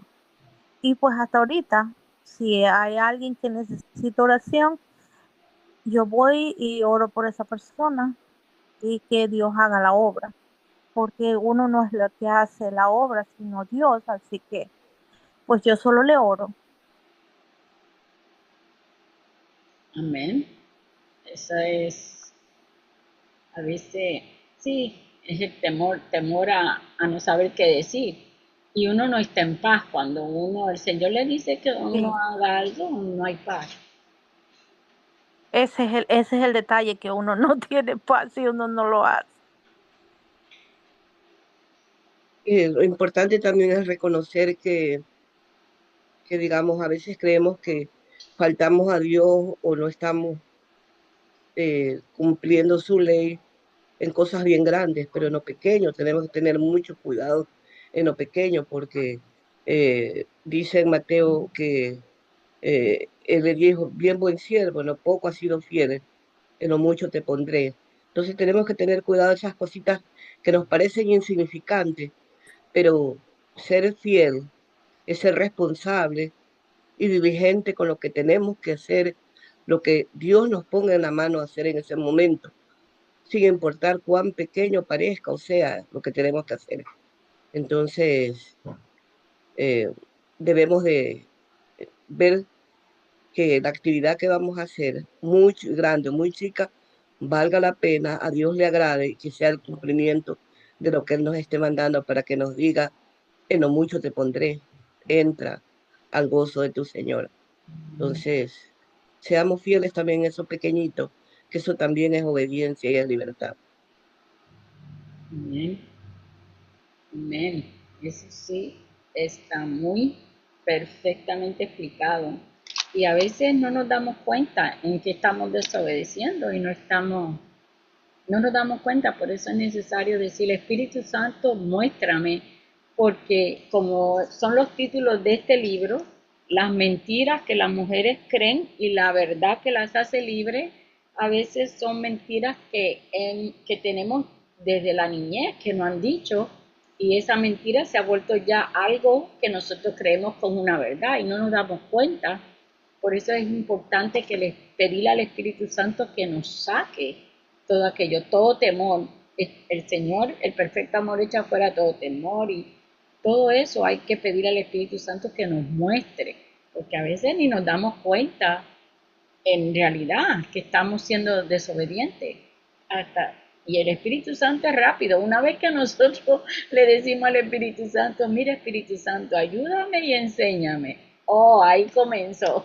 Y pues hasta ahorita, si hay alguien que necesita oración, yo voy y oro por esa persona y que Dios haga la obra, porque uno no es lo que hace la obra, sino Dios, así que pues yo solo le oro. Amén. Esa es, a veces, sí, es el temor a no saber qué decir. Y uno no está en paz cuando el Señor le dice que uno Sí. haga algo, no hay paz. Ese es el detalle, que uno no tiene paz si uno no lo hace. Lo importante también es reconocer que, digamos, a veces creemos que faltamos a Dios o no estamos cumpliendo su ley en cosas bien grandes, pero en lo pequeño tenemos que tener mucho cuidado en lo pequeño, porque dice en Mateo que él le dijo, bien buen siervo, en lo poco has sido fiel, en lo mucho te pondré. Entonces tenemos que tener cuidado de esas cositas que nos parecen insignificantes, pero ser fiel es ser responsable y diligente con lo que tenemos que hacer, lo que Dios nos ponga en la mano a hacer en ese momento, sin importar cuán pequeño parezca o sea lo que tenemos que hacer. Entonces, eh, debemos de ver que la actividad que vamos a hacer, muy grande, muy chica, valga la pena, a Dios le agrade y que sea el cumplimiento de lo que Él nos esté mandando para que nos diga, en lo mucho te pondré, entra al gozo de tu Señor. Entonces, seamos fieles también en esos pequeñitos, que eso también es obediencia y es libertad. Amén. Amén. Eso sí está muy perfectamente explicado. Y a veces no nos damos cuenta en que estamos desobedeciendo y no nos damos cuenta. Por eso es necesario decir, Espíritu Santo, muéstrame, porque como son los títulos de este libro, las mentiras que las mujeres creen y la verdad que las hace libres, a veces son mentiras que tenemos desde la niñez, que nos han dicho, y esa mentira se ha vuelto ya algo que nosotros creemos como una verdad y no nos damos cuenta. Por eso es importante que les pedirle al Espíritu Santo que nos saque todo aquello, todo temor. El Señor, el perfecto amor echa fuera todo temor y todo eso hay que pedir al Espíritu Santo que nos muestre, porque a veces ni nos damos cuenta en realidad que estamos siendo desobedientes. Hasta, y el Espíritu Santo es rápido. Una vez que nosotros le decimos al Espíritu Santo, mira Espíritu Santo, ayúdame y enséñame. Oh, ahí comenzó.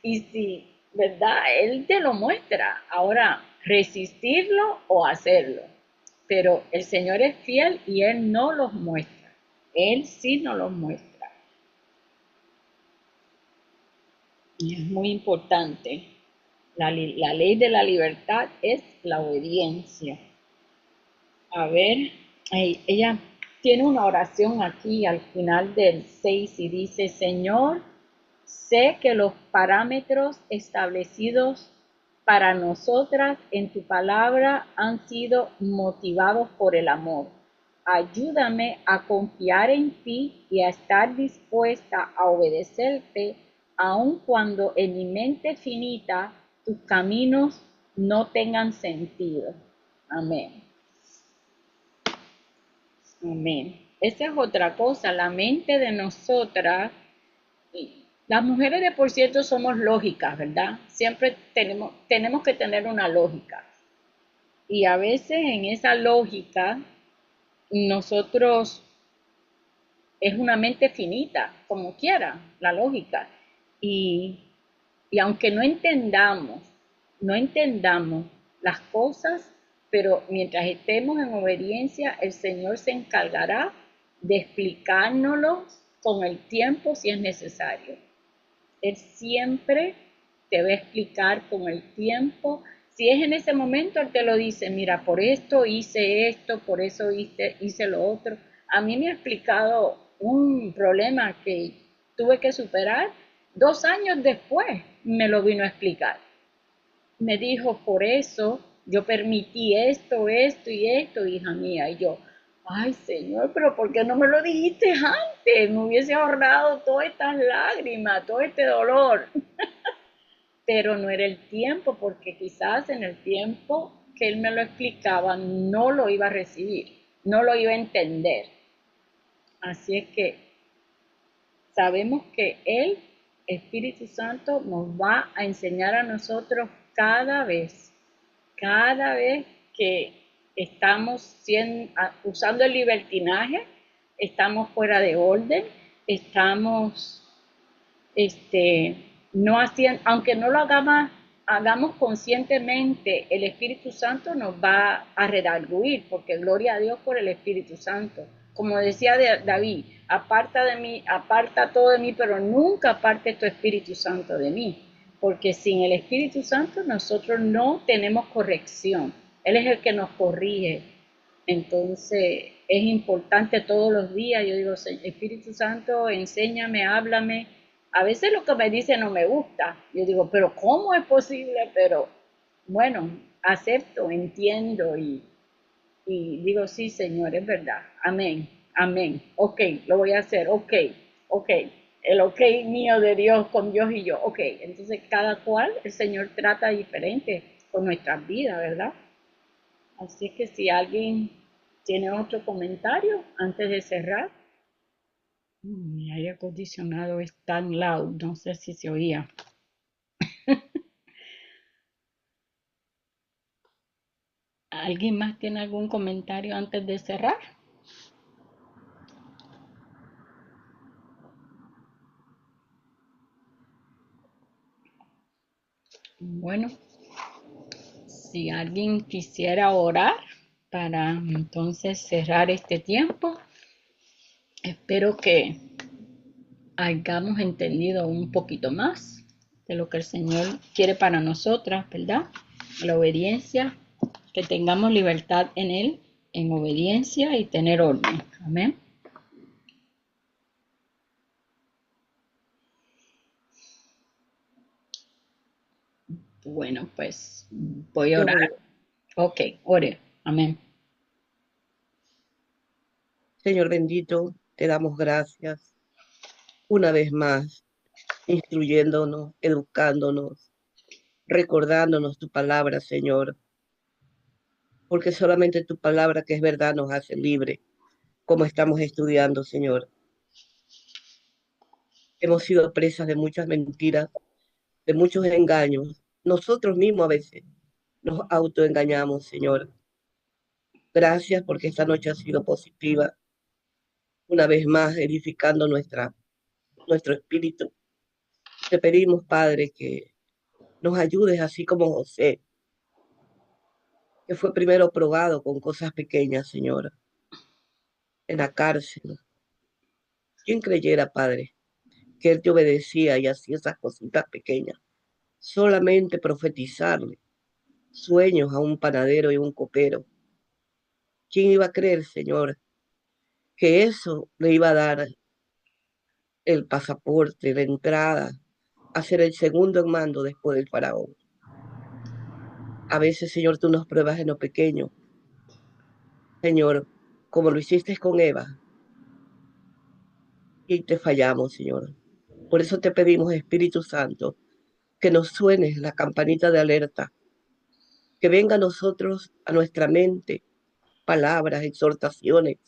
Y si, ¿verdad? Él te lo muestra. Ahora, resistirlo o hacerlo. Pero el Señor es fiel y Él no los muestra. Él sí nos los muestra. Y es muy importante. La ley de la libertad es la obediencia. A ver, ella tiene una oración aquí al final del 6 y dice, Señor, sé que los parámetros establecidos para nosotras en tu palabra han sido motivados por el amor. Ayúdame a confiar en ti y a estar dispuesta a obedecerte, aun cuando en mi mente finita tus caminos no tengan sentido. Amén. Amén. Esa es otra cosa, la mente de nosotras. Las mujeres de por cierto somos lógicas, ¿verdad? Siempre tenemos que tener una lógica. Y a veces en esa lógica, nosotros es una mente finita, como quiera, la lógica. Y, y aunque no entendamos las cosas, pero mientras estemos en obediencia, el Señor se encargará de explicárnoslo con el tiempo si es necesario. Él siempre te va a explicar con el tiempo. Si es en ese momento, Él te lo dice, mira, por esto, por eso hice lo otro. A mí me ha explicado un problema que tuve que superar. 2 años después me lo vino a explicar. Me dijo, por eso yo permití esto y esto, hija mía. Y yo, ay Señor, pero ¿por qué no me lo dijiste antes? Me hubiese ahorrado todas estas lágrimas, todo este dolor. Pero no era el tiempo, porque quizás en el tiempo que él me lo explicaba no lo iba a recibir, no lo iba a entender. Así es que sabemos que el Espíritu Santo nos va a enseñar a nosotros cada vez que estamos usando el libertinaje, estamos fuera de orden, estamos no haciendo, aunque no lo hagamos conscientemente, el Espíritu Santo nos va a redarguir, porque gloria a Dios por el Espíritu Santo. Como decía David, aparta todo de mí, pero nunca aparte tu Espíritu Santo de mí, porque sin el Espíritu Santo nosotros no tenemos corrección. Él es el que nos corrige. Entonces es importante todos los días, yo digo, Espíritu Santo, enséñame, háblame. A veces lo que me dice no me gusta. Yo digo, pero ¿cómo es posible? Pero bueno, acepto, entiendo y digo, sí, Señor, es verdad. Amén, amén. Ok, lo voy a hacer. Ok. El ok mío de Dios con Dios y yo. Ok, entonces cada cual, el Señor trata diferente con nuestras vidas, ¿verdad? Así que si alguien tiene otro comentario antes de cerrar. Mi aire acondicionado es tan loud, no sé si se oía. ¿Alguien más tiene algún comentario antes de cerrar? Bueno, si alguien quisiera orar para entonces cerrar este tiempo, espero que hayamos entendido un poquito más de lo que el Señor quiere para nosotras, ¿verdad? La obediencia, que tengamos libertad en Él, en obediencia y tener orden. Amén. Bueno, pues voy a Yo orar. voy. Ok, ore. Amén. Señor bendito, te damos gracias una vez más, instruyéndonos, educándonos, recordándonos tu palabra, Señor, porque solamente tu palabra, que es verdad, nos hace libre, como estamos estudiando, Señor. Hemos sido presas de muchas mentiras, de muchos engaños. Nosotros mismos a veces nos autoengañamos, Señor. Gracias porque esta noche ha sido positiva, una vez más edificando nuestro espíritu. Te pedimos, Padre, que nos ayudes así como José, que fue primero probado con cosas pequeñas, Señor, en la cárcel. ¿Quién creyera, Padre, que él te obedecía y hacía esas cositas pequeñas? Solamente profetizarle sueños a un panadero y un copero. ¿Quién iba a creer, Señor, que eso le iba a dar el pasaporte, la entrada, a ser el segundo en mando después del faraón? A veces, Señor, tú nos pruebas en lo pequeño, Señor, como lo hiciste con Eva, y te fallamos, Señor. Por eso te pedimos, Espíritu Santo, que nos suene la campanita de alerta, que venga a nosotros, a nuestra mente, palabras, exhortaciones,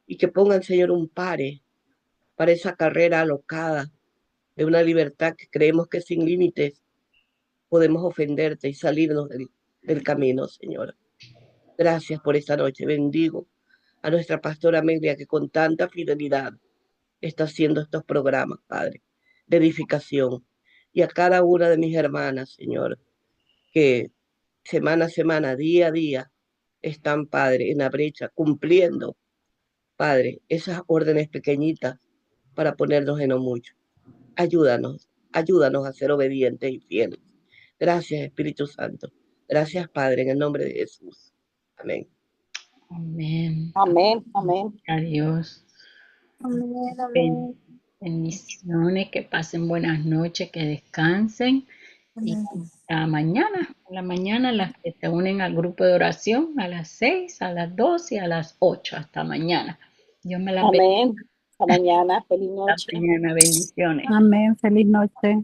y que pongan, Señor, un pare para esa carrera alocada de una libertad que creemos que sin límites podemos ofenderte y salirnos del camino, Señor. Gracias por esta noche. Bendigo a nuestra pastora Amelia, que con tanta fidelidad está haciendo estos programas, Padre, de edificación. Y a cada una de mis hermanas, Señor, que semana a semana, día a día, están, Padre, en la brecha, cumpliendo, Padre, esas órdenes pequeñitas para ponernos en lo mucho. Ayúdanos, ayúdanos a ser obedientes y fieles. Gracias, Espíritu Santo. Gracias, Padre, en el nombre de Jesús. Amén. Amén. Amén, amén. Adiós. Amén, Ben- amén. Bendiciones, que pasen buenas noches, que descansen. Y Amén. hasta mañana, a la mañana, las que se unen al grupo de oración a las 6, a las 2 y a las 8. Hasta mañana. Dios me las bendiga. Amén. Hasta mañana. Feliz Hasta noche. mañana. Bendiciones. Amén. Feliz noche.